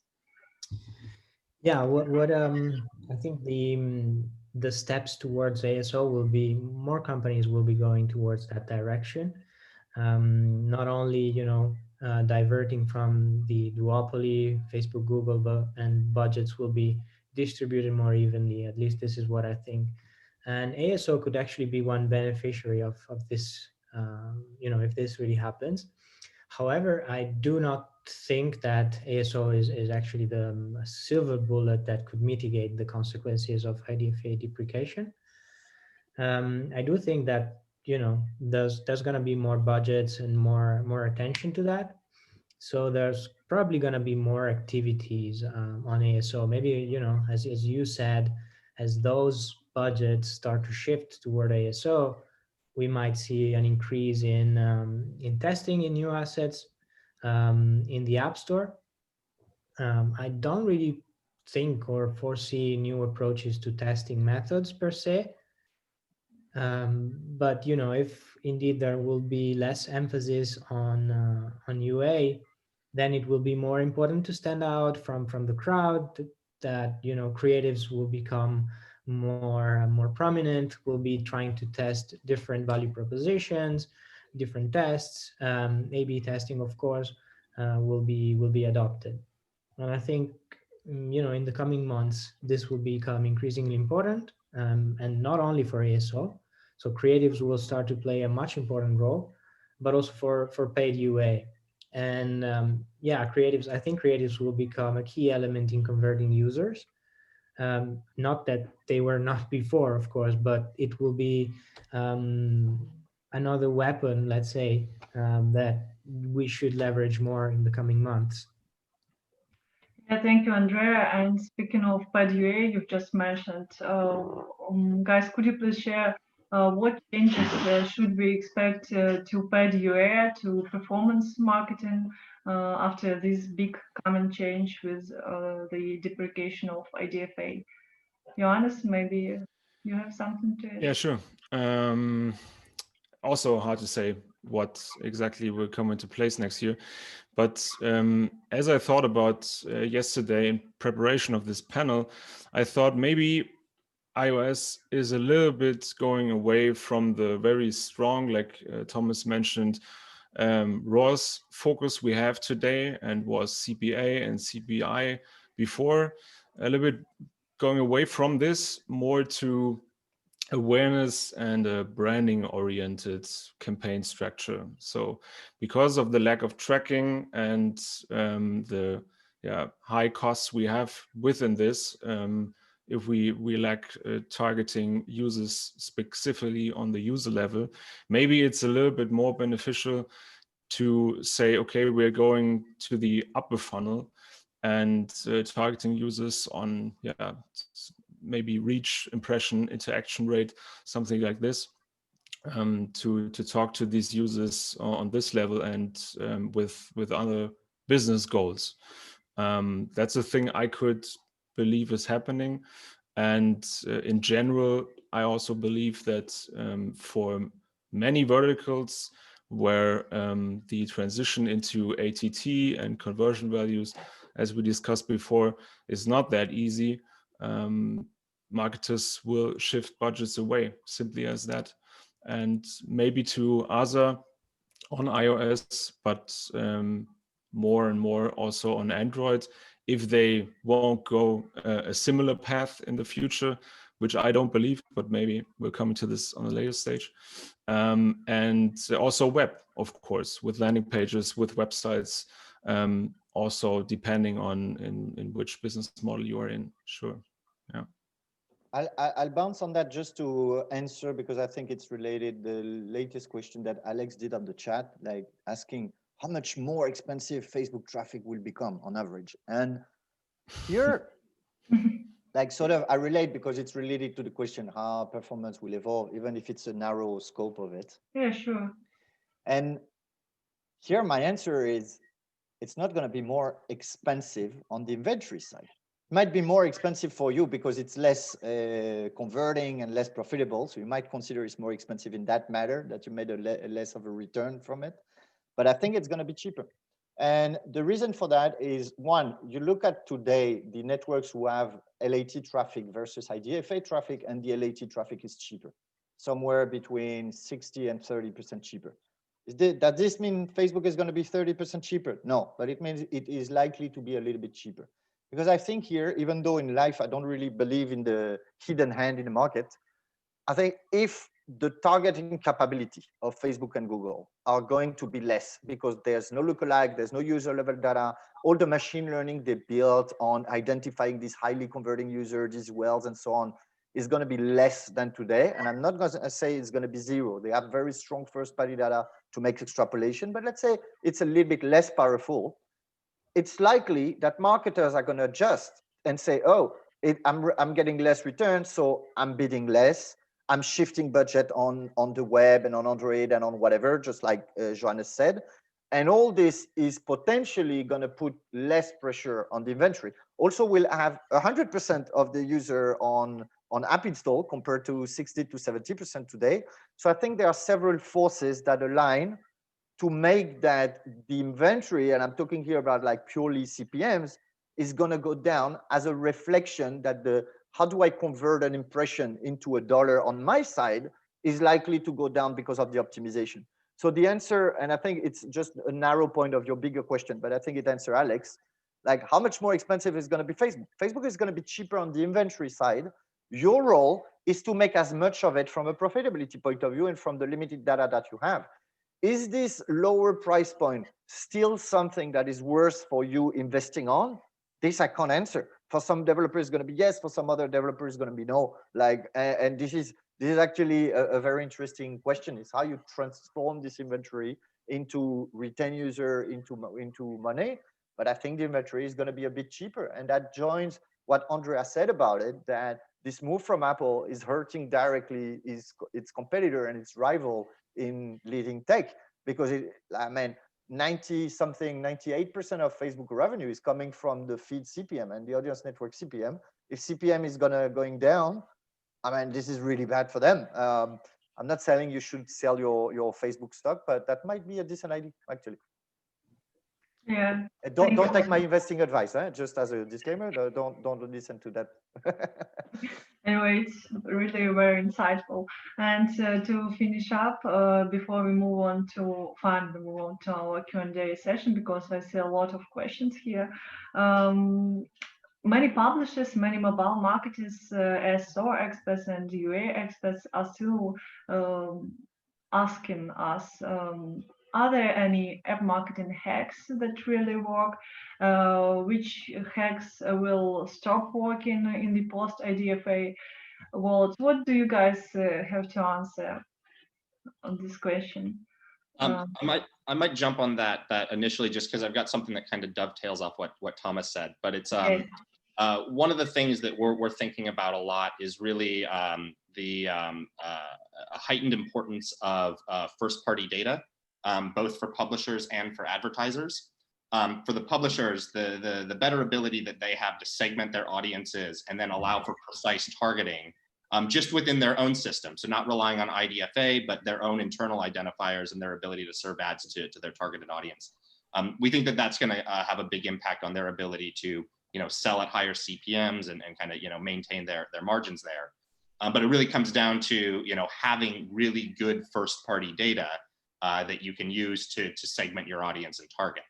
Yeah, what I think the steps towards ASO will be, more companies will be going towards that direction. Not only, you know, diverting from the duopoly, Facebook, Google, and budgets will be distributed more evenly. At least this is what I think. And ASO could actually be one beneficiary of this, you know, if this really happens. However, I do not think that ASO is actually the silver bullet that could mitigate the consequences of IDFA deprecation. I do think that, you know, there's going to be more budgets and more attention to that. So there's probably going to be more activities on ASO. Maybe, you know, as you said, as those budgets start to shift toward ASO, we might see an increase in testing in new assets in the App Store. I don't really think or foresee new approaches to testing methods per se. But, you know, if indeed there will be less emphasis on UA, then it will be more important to stand out from the crowd, that, you know, creatives will become more prominent, will be trying to test different value propositions, different tests, A/B testing, of course, will be adopted. And I think, you know, in the coming months, this will become increasingly important, and not only for ASO. So creatives will start to play a much important role, but also for paid UA. And yeah, I think creatives will become a key element in converting users. Not that they were not before, of course, but it will be another weapon, let's say, that we should leverage more in the coming months. Yeah, thank you, Andrea. And speaking of paid UA, you've just mentioned, guys, could you please share what changes should we expect to paid UA, to performance marketing after this big common change with the deprecation of IDFA? Johannes, maybe you have something to add? Yeah, sure. Also hard to say what exactly will come into place next year. But as I thought about yesterday in preparation of this panel, I thought maybe iOS is a little bit going away from the very strong, like Thomas mentioned, ROAS focus we have today, and was CPA and CPI before, a little bit going away from this, more to awareness and a branding oriented campaign structure. So because of the lack of tracking and the high costs we have within this, if we lack targeting users specifically on the user level, maybe it's a little bit more beneficial to say, okay, we're going to the upper funnel and targeting users on maybe reach, impression, interaction rate, something like this, to talk to these users on this level and with other business goals. That's a thing I could believe is happening. And in general, I also believe that for many verticals, where the transition into ATT and conversion values, as we discussed before, is not that easy. Marketers will shift budgets away, simply as that, and maybe to other on iOS, but more and more also on Android, if they won't go a similar path in the future, which I don't believe, but maybe we'll come to this on a later stage. And also web, of course, with landing pages, with websites, also depending on in which business model you are in. Sure. Yeah. I'll bounce on that just to answer, because I think it's related, the latest question that Alex did on the chat, like asking how much more expensive Facebook traffic will become on average. And here, like sort of, I relate because it's related to the question how performance will evolve, even if it's a narrow scope of it. Yeah, sure. And here my answer is, it's not going to be more expensive on the inventory side. It might be more expensive for you because it's less converting and less profitable. So you might consider it's more expensive in that matter, that you made a less of a return from it. But I think it's going to be cheaper. And the reason for that is, one, you look at today, the networks who have LAT traffic versus IDFA traffic, and the LAT traffic is cheaper, somewhere between 60 and 30% cheaper. Does this mean Facebook is going to be 30% cheaper? No, but it means it is likely to be a little bit cheaper. Because I think here, even though in life, I don't really believe in the hidden hand in the market, I think if the targeting capability of Facebook and Google are going to be less because there's no lookalike, there's no user level data, all the machine learning they built on identifying these highly converting users, these wells and so on, is going to be less than today. And I'm not going to say it's going to be zero. They have very strong first-party data to make extrapolation, but let's say it's a little bit less powerful. It's likely that marketers are going to adjust and say, oh, I'm getting less returns, so I'm bidding less. I'm shifting budget on the web and on Android and on whatever, just like Johannes said. And all this is potentially going to put less pressure on the inventory. Also, we'll have 100% of the user on app install compared to 60 to 70% today. So I think there are several forces that align to make that the inventory, and I'm talking here about like purely CPMs, is going to go down as a reflection that the how do I convert an impression into $1 on my side is likely to go down because of the optimization. So the answer, and I think it's just a narrow point of your bigger question, but I think it answers Alex, like how much more expensive is going to be Facebook? Facebook is going to be cheaper on the inventory side. Your role is to make as much of it from a profitability point of view and from the limited data that you have. Is this lower price point still something that is worth for you investing on? This I can't answer. For some developers, it's going to be yes. For some other developers, it's going to be no. Like, and this is actually a very interesting question: is how you transform this inventory into retain user, into money. But I think the inventory is going to be a bit cheaper, and that joins what Andrea said about it, that this move from Apple is hurting directly its competitor and its rival in leading tech, because I mean, 98% of Facebook revenue is coming from the feed CPM and the audience network CPM. If CPM is going down, I mean, this is really bad for them. I'm not saying you should sell your Facebook stock, but that might be a decent idea, actually. Yeah. Don't take my investing advice, just as a disclaimer. Don't listen to that. Anyway, it's really very insightful. And to finish up, before we move on to our Q&A session, because I see a lot of questions here. Many publishers, many mobile marketers, as SOAR experts and UA experts are still asking us, are there any app marketing hacks that really work? Which hacks will stop working in the post-IDFA world? What do you guys have to answer on this question? I might jump on that initially, just because I've got something that kind of dovetails off what Thomas said. But it's one of the things that we're thinking about a lot is really the heightened importance of first-party data. Both for publishers and for advertisers. For the publishers, the better ability that they have to segment their audiences and then allow for precise targeting just within their own system. So not relying on IDFA, but their own internal identifiers and their ability to serve ads to their targeted audience. We think that that's going to have a big impact on their ability to, sell at higher CPMs and kind of, maintain their margins there. But it really comes down to, having really good first-party data that you can use to segment your audience and target.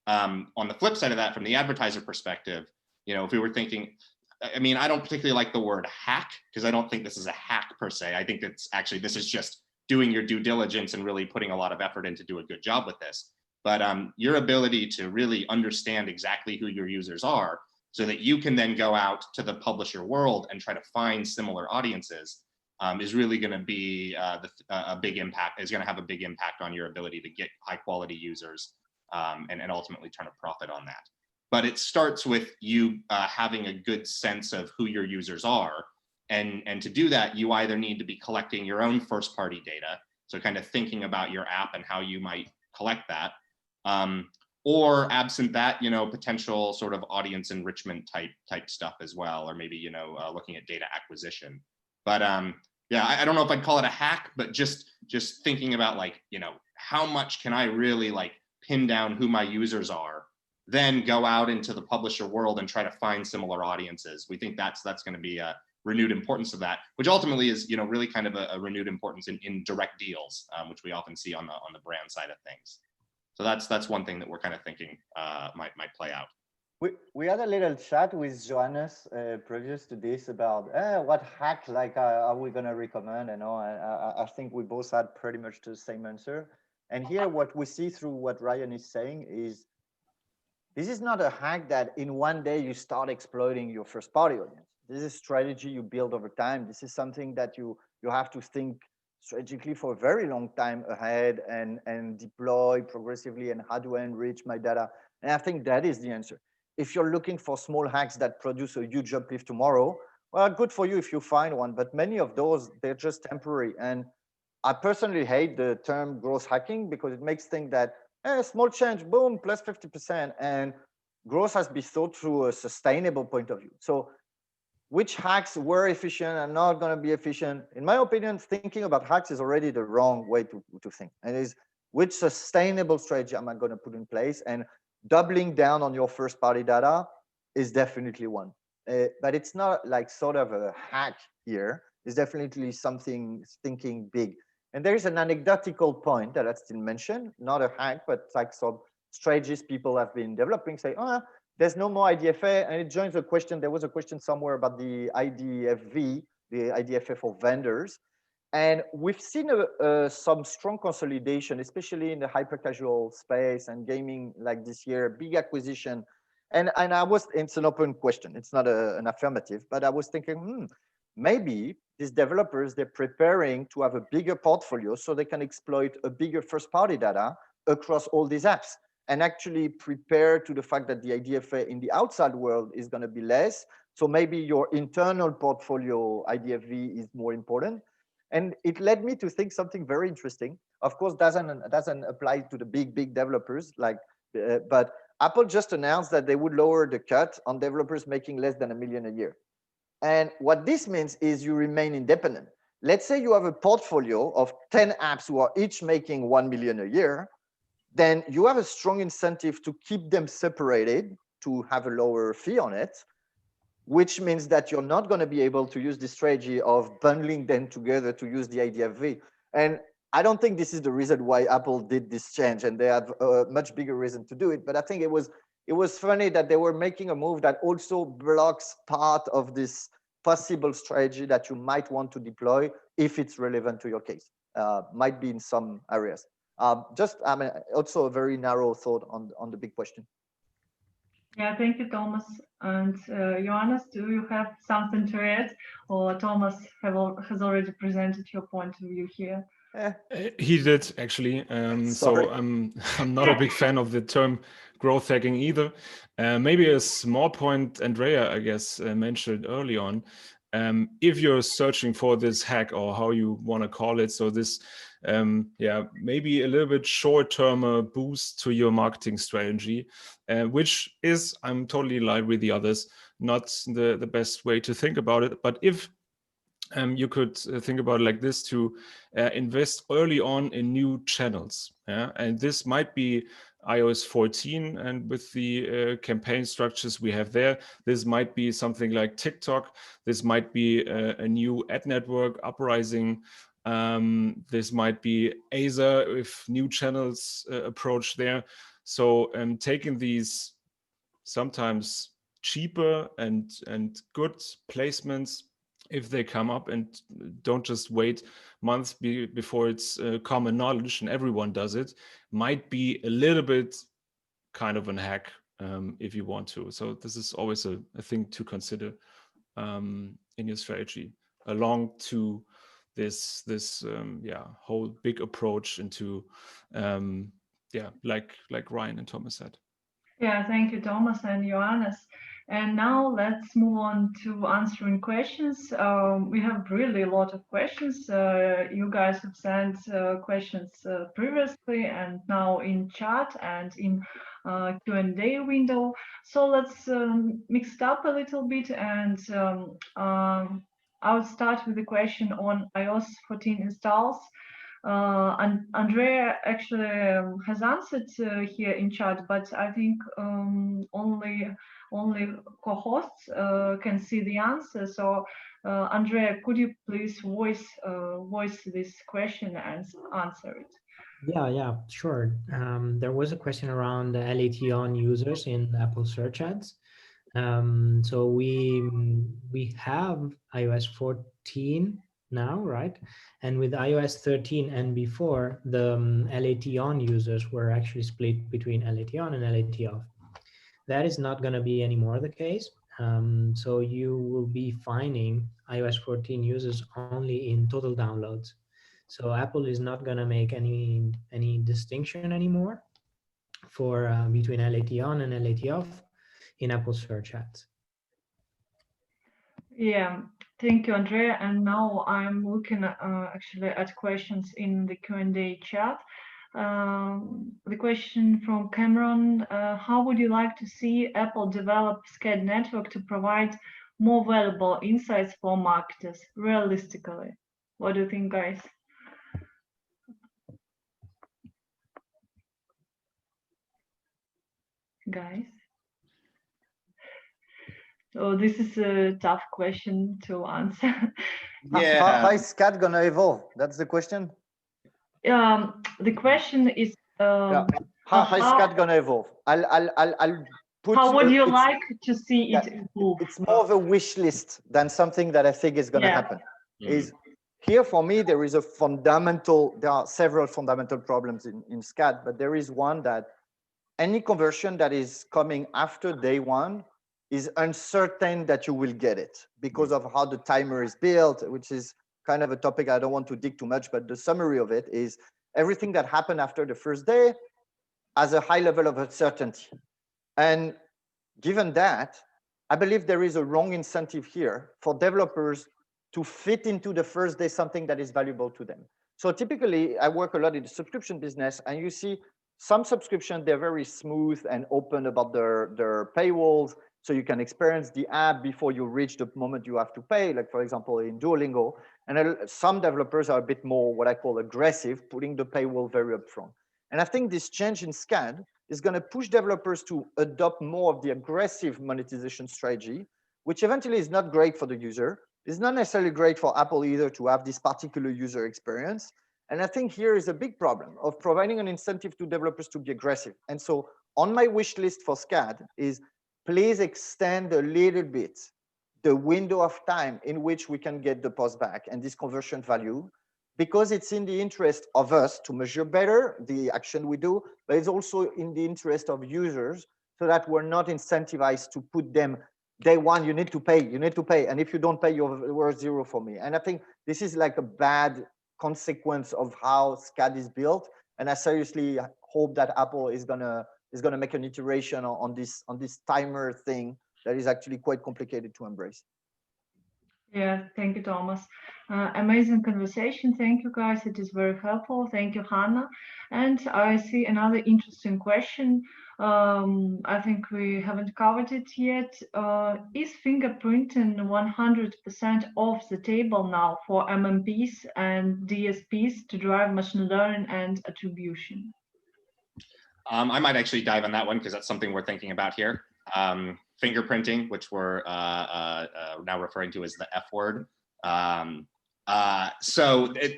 On the flip side of that, from the advertiser perspective, if we were thinking, I mean, I don't particularly like the word hack, because I don't think this is a hack per se. I think it's actually, this is just doing your due diligence and really putting a lot of effort in to do a good job with this. But your ability to really understand exactly who your users are, so that you can then go out to the publisher world and try to find similar audiences, is really going to be a big impact, is going to have a big impact on your ability to get high quality users and ultimately turn a profit on that. But it starts with you having a good sense of who your users are. And to do that, you either need to be collecting your own first party data, so kind of thinking about your app and how you might collect that, or absent that, potential sort of audience enrichment type stuff as well, or maybe, looking at data acquisition. But yeah, I don't know if I'd call it a hack, but just thinking about like, how much can I really like pin down who my users are, then go out into the publisher world and try to find similar audiences. We think that's going to be a renewed importance of that, which ultimately is, really kind of a renewed importance in direct deals, which we often see on the brand side of things. So that's one thing that we're kind of thinking might play out. We had a little chat with Johannes previous to this about what hack are we going to recommend, and all. I think we both had pretty much the same answer. And here, what we see through what Ryan is saying is, this is not a hack that in one day you start exploiting your first party audience. This is a strategy you build over time. This is something that you have to think strategically for a very long time ahead and deploy progressively, and how do I enrich my data? And I think that is the answer. If you're looking for small hacks that produce a huge uplift tomorrow, well, good for you if you find one, but many of those, they're just temporary. And I personally hate the term growth hacking, because it makes think that small change, boom, plus 50%, and growth has to be thought through a sustainable point of view. So which hacks were efficient and not going to be efficient? In my opinion, thinking about hacks is already the wrong way to think. And is, which sustainable strategy am I going to put in place? And doubling down on your first party data is definitely one. But it's not like sort of a hack here. It's definitely something thinking big. And there is an anecdotal point that I still mentioned, not a hack, but like some strategies people have been developing, say, there's no more IDFA, and it joins a question. There was a question somewhere about the IDFV, the IDFA for vendors. And we've seen some strong consolidation, especially in the hyper casual space and gaming, like this year, big acquisition. And it's an open question. It's not an affirmative, but I was thinking, maybe these developers, they're preparing to have a bigger portfolio so they can exploit a bigger first party data across all these apps, and actually prepare to the fact that the IDFA in the outside world is going to be less. So maybe your internal portfolio IDFV is more important. And it led me to think something very interesting. Of course, doesn't apply to the big developers, but Apple just announced that they would lower the cut on developers making less than $1 million a year. And what this means is you remain independent. Let's say you have a portfolio of 10 apps who are each making $1 million a year. Then you have a strong incentive to keep them separated, to have a lower fee on it, which means that you're not going to be able to use the strategy of bundling them together to use the IDFV. And I don't think this is the reason why Apple did this change, and they have a much bigger reason to do it. But I think it was funny that they were making a move that also blocks part of this possible strategy that you might want to deploy if it's relevant to your case. Might be in some areas. Also a very narrow thought on the big question. Yeah, thank you, Thomas. And Johannes, do you have something to add, or Thomas has already presented your point of view here? He did actually. So I'm not a big fan of the term growth hacking either. Maybe a small point Andrea, I guess, mentioned early on. If you're searching for this hack, or how you want to call it, so this maybe a little bit short-term boost to your marketing strategy, which is, I'm totally aligned with the others, not the best way to think about it. But if you could think about it like this: to invest early on in new channels. Yeah? And this might be iOS 14, and with the campaign structures we have there, this might be something like TikTok. This might be a new ad network uprising. This might be Asia if new channels approach there. So taking these sometimes cheaper and good placements, if they come up, and don't just wait months before it's common knowledge and everyone does it, might be a little bit kind of a hack if you want to. So this is always a thing to consider in your strategy, along to this whole big approach into like Ryan and Thomas said. Yeah, thank you, Thomas and Johannes. And now let's move on to answering questions. We have really a lot of questions. You guys have sent questions previously and now in chat and in Q&A window. So let's mix it up a little bit, and I'll start with the question on iOS 14 installs. And Andrea actually has answered here in chat, but I think only co-hosts can see the answer. So Andrea, could you please voice this question and answer it? Yeah, sure. There was a question around the LAT on users in Apple search ads. So we have iOS 14 now, right? And with iOS 13 and before, the LAT on users were actually split between LAT on and LAT off. That is not going to be anymore the case. So you will be finding iOS 14 users only in total downloads. So Apple is not going to make any distinction anymore for between LAT on and LAT off in Apple search ads. Yeah, thank you, Andrea. And now I'm looking actually at questions in the Q&A chat. The question from Cramon: how would you like to see Apple develop SKAdNetwork to provide more valuable insights for marketers realistically? What do you think, guys? So this is a tough question to answer. Yeah. How is SKAd gonna evolve? That's the question. The question is How is SKAd gonna evolve? I'll put. How would you like to see it evolve? It's more of a wish list than something that I think is gonna happen. Is here for me, there is a fundamental. There are several fundamental problems in SKAd, but there is one that any conversion that is coming after day one is uncertain that you will get it because of how the timer is built, which is kind of a topic I don't want to dig too much, but the summary of it is everything that happened after the first day has a high level of uncertainty. And given that, I believe there is a wrong incentive here for developers to fit into the first day something that is valuable to them. So typically, I work a lot in the subscription business, and you see some subscriptions, they're very smooth and open about their paywalls, so you can experience the app before you reach the moment you have to pay, like for example in Duolingo. And some developers are a bit more what I call aggressive, putting the paywall very upfront. And I think this change in SKAd is going to push developers to adopt more of the aggressive monetization strategy, which eventually is not great for the user. It's not necessarily great for Apple either to have this particular user experience. And I think here is a big problem of providing an incentive to developers to be aggressive. And so on my wish list for SKAd is please extend a little bit the window of time in which we can get the post back and this conversion value, because it's in the interest of us to measure better the action we do, but it's also in the interest of users so that we're not incentivized to put them day one, you need to pay. And if you don't pay, you're worth zero for me. And I think this is like a bad consequence of how SKAd is built. And I seriously hope that Apple is gonna make an iteration on this timer thing that is actually quite complicated to embrace. Yeah, thank you, Thomas. Amazing conversation. Thank you, guys. It is very helpful. Thank you, Hannah. And I see another interesting question. I think we haven't covered it yet. Is fingerprinting 100% off the table now for MMPs and DSPs to drive machine learning and attribution? I might actually dive on that one because that's something we're thinking about here. Fingerprinting, which we're now referring to as the F word.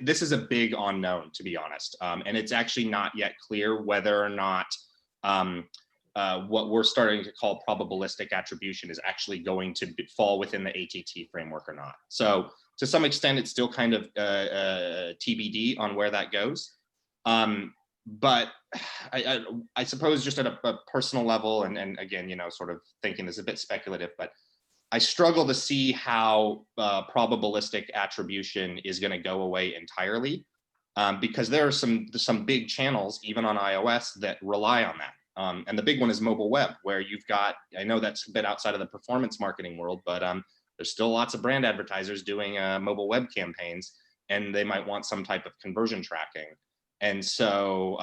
This is a big unknown, to be honest. And it's actually not yet clear whether or not what we're starting to call probabilistic attribution is actually going to fall within the ATT framework or not. So to some extent, it's still kind of TBD on where that goes. But I suppose just at a personal level, and again, sort of thinking this is a bit speculative, but I struggle to see how probabilistic attribution is going to go away entirely, because there are some big channels, even on iOS, that rely on that. And the big one is mobile web, where you've got, I know that's a bit outside of the performance marketing world, but there's still lots of brand advertisers doing mobile web campaigns, and they might want some type of conversion tracking. And so,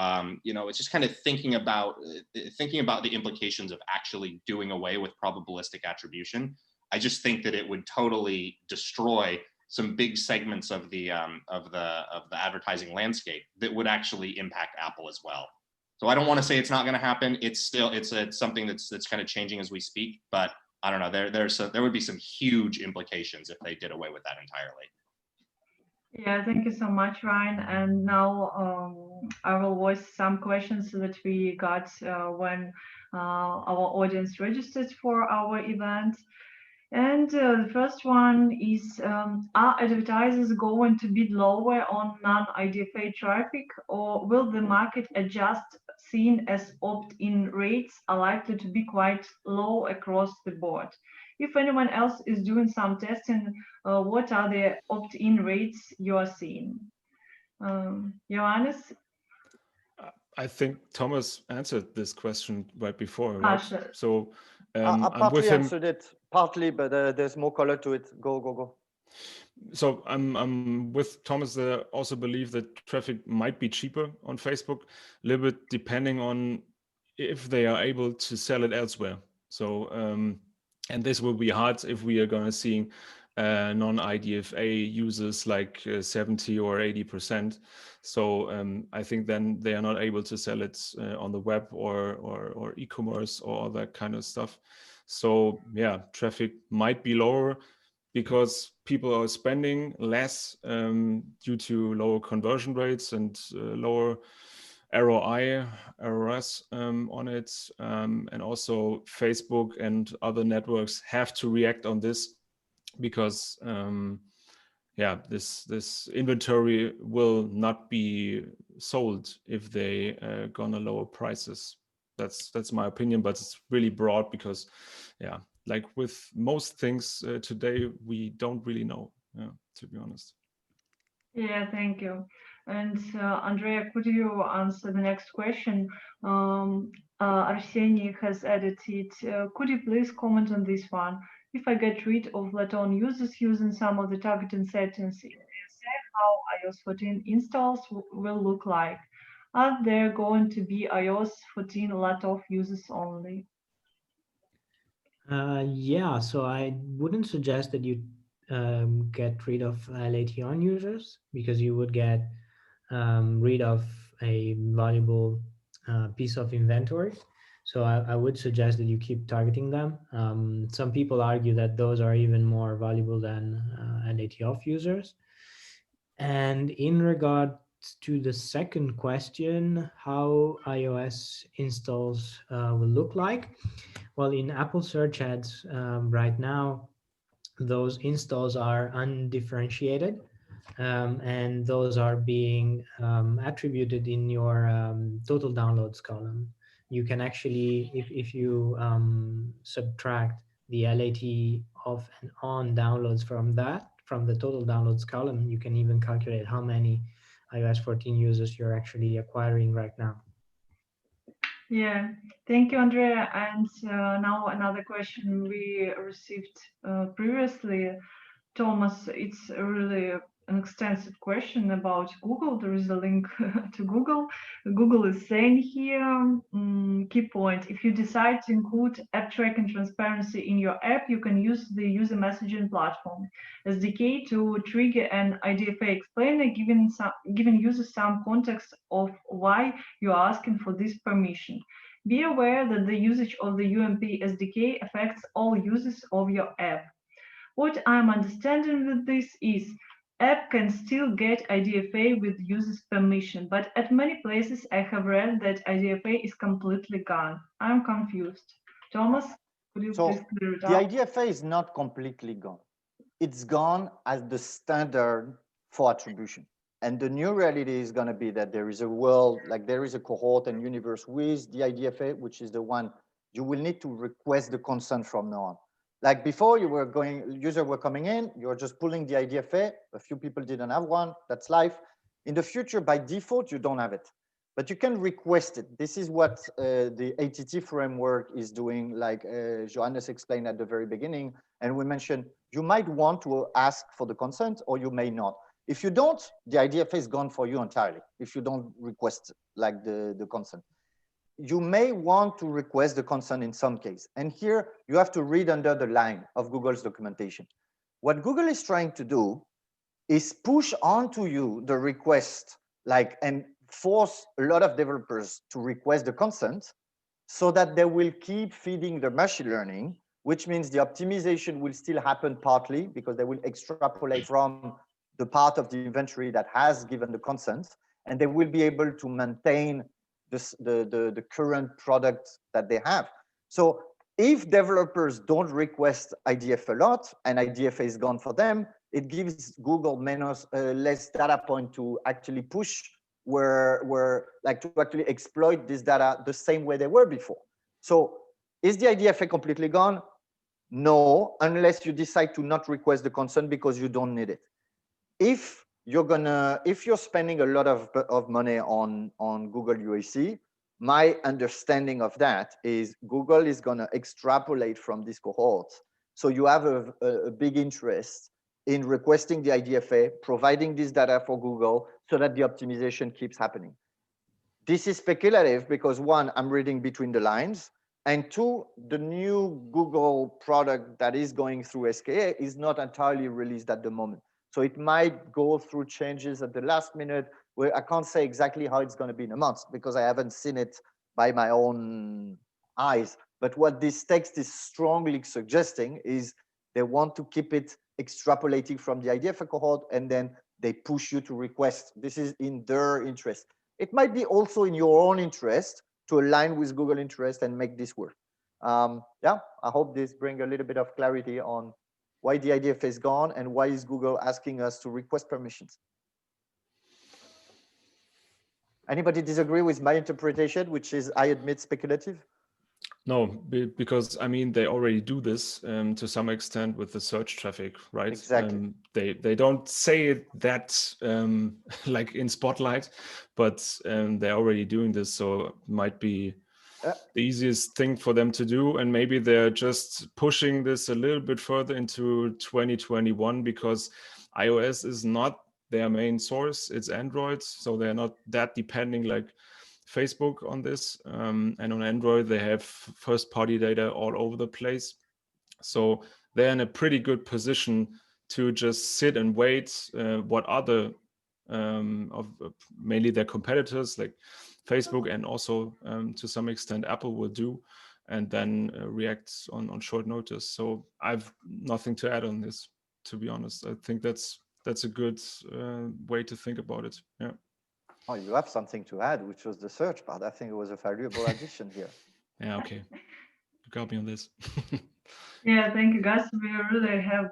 it's just kind of thinking about the implications of actually doing away with probabilistic attribution. I just think that it would totally destroy some big segments of the advertising landscape that would actually impact Apple as well. So I don't want to say it's not going to happen. It's something that's kind of changing as we speak. But I don't know. There would be some huge implications if they did away with that entirely. Yeah, thank you so much, Ryan. And now I will voice some questions that we got when our audience registered for our event. And the first one is, are advertisers going to bid lower on non-IDFA traffic, or will the market adjust, seen as opt-in rates are likely to be quite low across the board? If anyone else is doing some testing, what are the opt-in rates you are seeing? Johannes? I think Thomas answered this question right before, right? Sure. So I I'm partly with him. answered it, partly, but there's more color to it. Go. So I'm with Thomas. I also believe that traffic might be cheaper on Facebook, a little bit depending on if they are able to sell it elsewhere. So and this will be hard if we are going to see non-IDFA users like 70 or 80%. So I think then they are not able to sell it on the web or e-commerce or all that kind of stuff. So yeah, traffic might be lower because people are spending less due to lower conversion rates and lower ROS on it. And also Facebook and other networks have to react on this because this inventory will not be sold if they gonna lower prices. That's my opinion, but it's really broad because like with most things today, we don't really know, to be honest. Yeah, thank you. And Andrea, could you answer the next question? Arseny has added it. Could you please comment on this one? If I get rid of let-on users using some of the targeting settings, say how iOS 14 installs will look like. Are there going to be iOS 14 let-off users only? Yeah, so I wouldn't suggest that you get rid of LAT-on users, because you would get rid of a valuable piece of inventory. So I would suggest that you keep targeting them. Some people argue that those are even more valuable than LAT-off users. And in regard to the second question, how iOS installs will look like. Well, in Apple search ads right now, those installs are undifferentiated, and those are being attributed in your total downloads column. You can actually, if you subtract the LAT off and on downloads from the total downloads column, you can even calculate how many iOS 14 users you're actually acquiring right now. Yeah, thank you, Andrea. And now another question we received previously. Thomas, it's really an extensive question about Google. There is a link to Google. Google is saying here, key point, if you decide to include app tracking transparency in your app, you can use the user messaging platform SDK to trigger an IDFA explainer, giving users some context of why you are asking for this permission. Be aware that the usage of the UMP SDK affects all users of your app. What I'm understanding with this is app can still get IDFA with user's permission, but at many places I have read that IDFA is completely gone. I'm confused. Thomas, could you please clear it the up? IDFA is not completely gone. It's gone as the standard for attribution. And the new reality is going to be that there is a world, like there is a cohort and universe with the IDFA, which is the one you will need to request the consent from now on. Like before, users were coming in, you're just pulling the IDFA. A few people didn't have one. That's life. In the future, by default, you don't have it, but you can request it. This is what the ATT framework is doing, like Johannes explained at the very beginning. And we mentioned you might want to ask for the consent or you may not. If you don't, the IDFA is gone for you entirely. If you don't request like the consent. You may want to request the consent in some case. And here you have to read under the line of Google's documentation. What Google is trying to do is push onto you the request, and force a lot of developers to request the consent so that they will keep feeding the machine learning, which means the optimization will still happen partly because they will extrapolate from the part of the inventory that has given the consent, and they will be able to maintain the current product that they have. So if developers don't request IDF a lot and IDFA is gone for them, it gives Google less data point to actually push to actually exploit this data the same way they were before. So is the IDFA completely gone? No, unless you decide to not request the consent because you don't need it. If you're spending a lot of money on Google UAC, my understanding of that is Google is gonna extrapolate from this cohort. So you have a big interest in requesting the IDFA, providing this data for Google so that the optimization keeps happening. This is speculative because one, I'm reading between the lines, and two, the new Google product that is going through SKA is not entirely released at the moment. So it might go through changes at the last minute where I can't say exactly how it's going to be in a month because I haven't seen it by my own eyes. But what this text is strongly suggesting is they want to keep it extrapolating from the IDFA cohort, and then they push you to request. This is in their interest. It might be also in your own interest to align with Google interest and make this work. Yeah, I hope this brings a little bit of clarity on why the IDFA is gone and why is Google asking us to request permissions. Anybody disagree with my interpretation, which is, I admit, speculative? No, because I mean, they already do this to some extent with the search traffic, right? Exactly. They don't say it that like in Spotlight, but they're already doing this, so it might be the easiest thing for them to do. And maybe they're just pushing this a little bit further into 2021 because iOS is not their main source, it's Android, so they're not that depending like Facebook on this, and on Android they have first-party data all over the place, so they're in a pretty good position to just sit and wait what other mainly their competitors like Facebook and also to some extent Apple will do, and then react on short notice. So I've nothing to add on this, to be honest. I think that's a good way to think about it. Yeah. Oh, you have something to add, which was the search part. I think it was a valuable addition here. Yeah, okay. You got me on this. Yeah, thank you, guys. We really have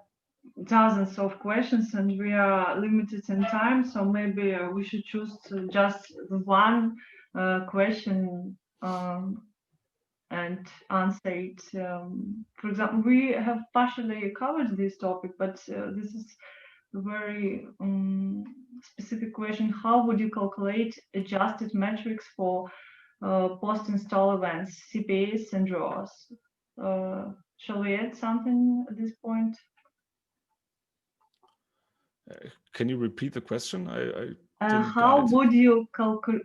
thousands of questions and we are limited in time, so maybe we should choose just one question and answer it. For example, we have partially covered this topic, but this is a very specific question. How would you calculate adjusted metrics for post-install events, CPAs and ROAS? Shall we add something at this point? Can you repeat the question? How would you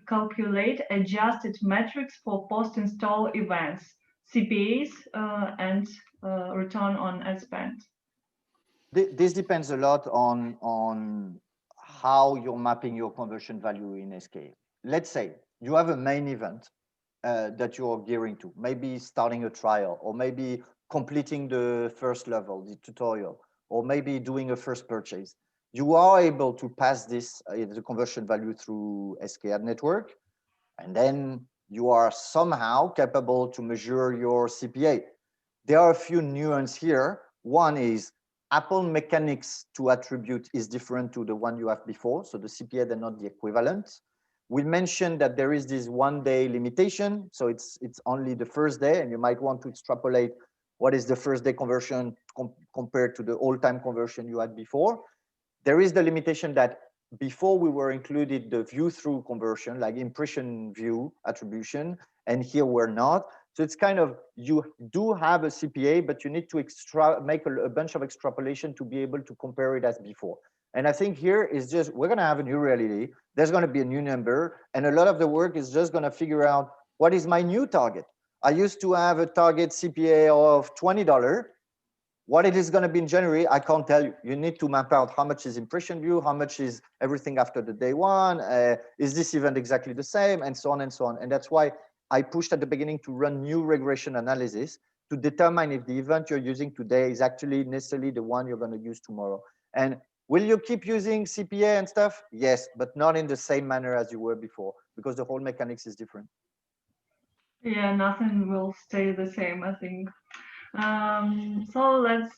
calculate adjusted metrics for post-install events, CPAs, and return on ad spend? This depends a lot on how you're mapping your conversion value in SK. Let's say you have a main event that you're gearing to, maybe starting a trial, or maybe completing the first level, the tutorial, or maybe doing a first purchase. You are able to pass this, the conversion value through SKAdNetwork, and then you are somehow capable to measure your CPA. There are a few nuances here. One is Apple mechanics to attribute is different to the one you have before. So the CPA, they're not the equivalent. We mentioned that there is this 1 day limitation. So it's only the first day, and you might want to extrapolate what is the first day conversion compared to the all-time conversion you had before. There is the limitation that before we were included the view through conversion, like impression view attribution, and here we're not. So it's kind of, you do have a CPA, but you need to make a bunch of extrapolation to be able to compare it as before. And I think here is just, we're going to have a new reality. There's going to be a new number. And a lot of the work is just going to figure out what is my new target. I used to have a target CPA of $20. What it is going to be in January, I can't tell you. You need to map out how much is impression view, how much is everything after the day one, is this event exactly the same, and so on and so on. And that's why I pushed at the beginning to run new regression analysis to determine if the event you're using today is actually necessarily the one you're going to use tomorrow. And will you keep using CPA and stuff? Yes, but not in the same manner as you were before, because the whole mechanics is different. Yeah, nothing will stay the same, I think. So let's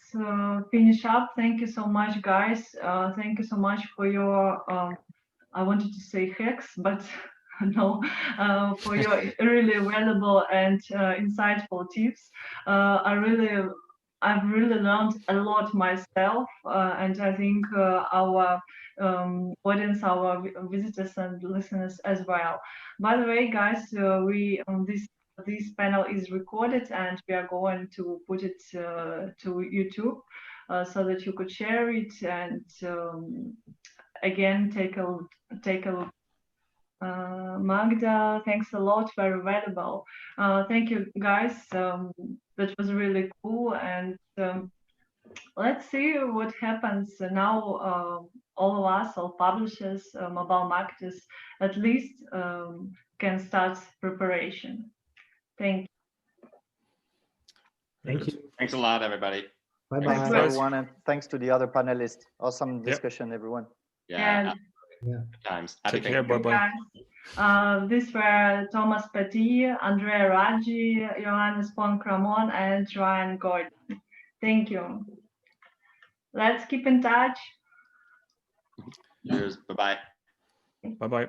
finish up. Thank you so much, guys. Thank you so much for your, I wanted to say hacks, but no, for your really valuable and insightful tips. I've really learned a lot myself, and I think our audience, our visitors and listeners as well. By the way, guys, this panel is recorded, and we are going to put it to YouTube so that you could share it and again take a look. Magda, thanks a lot, very valuable. Thank you, guys. That was really cool, and let's see what happens now. All of us, all publishers, mobile marketers, at least can start preparation. Thank you. Thank you. Thanks a lot, everybody. Bye-bye. Thanks, everyone, and thanks to the other panelists. Awesome discussion, everyone. Yeah. Yeah. Good times. Take care. Bye-bye. These were Thomas Petit, Andrea Raggi, Johannes von Cramon, and Goeden. Thank you. Let's keep in touch. Cheers. Bye-bye. Bye-bye.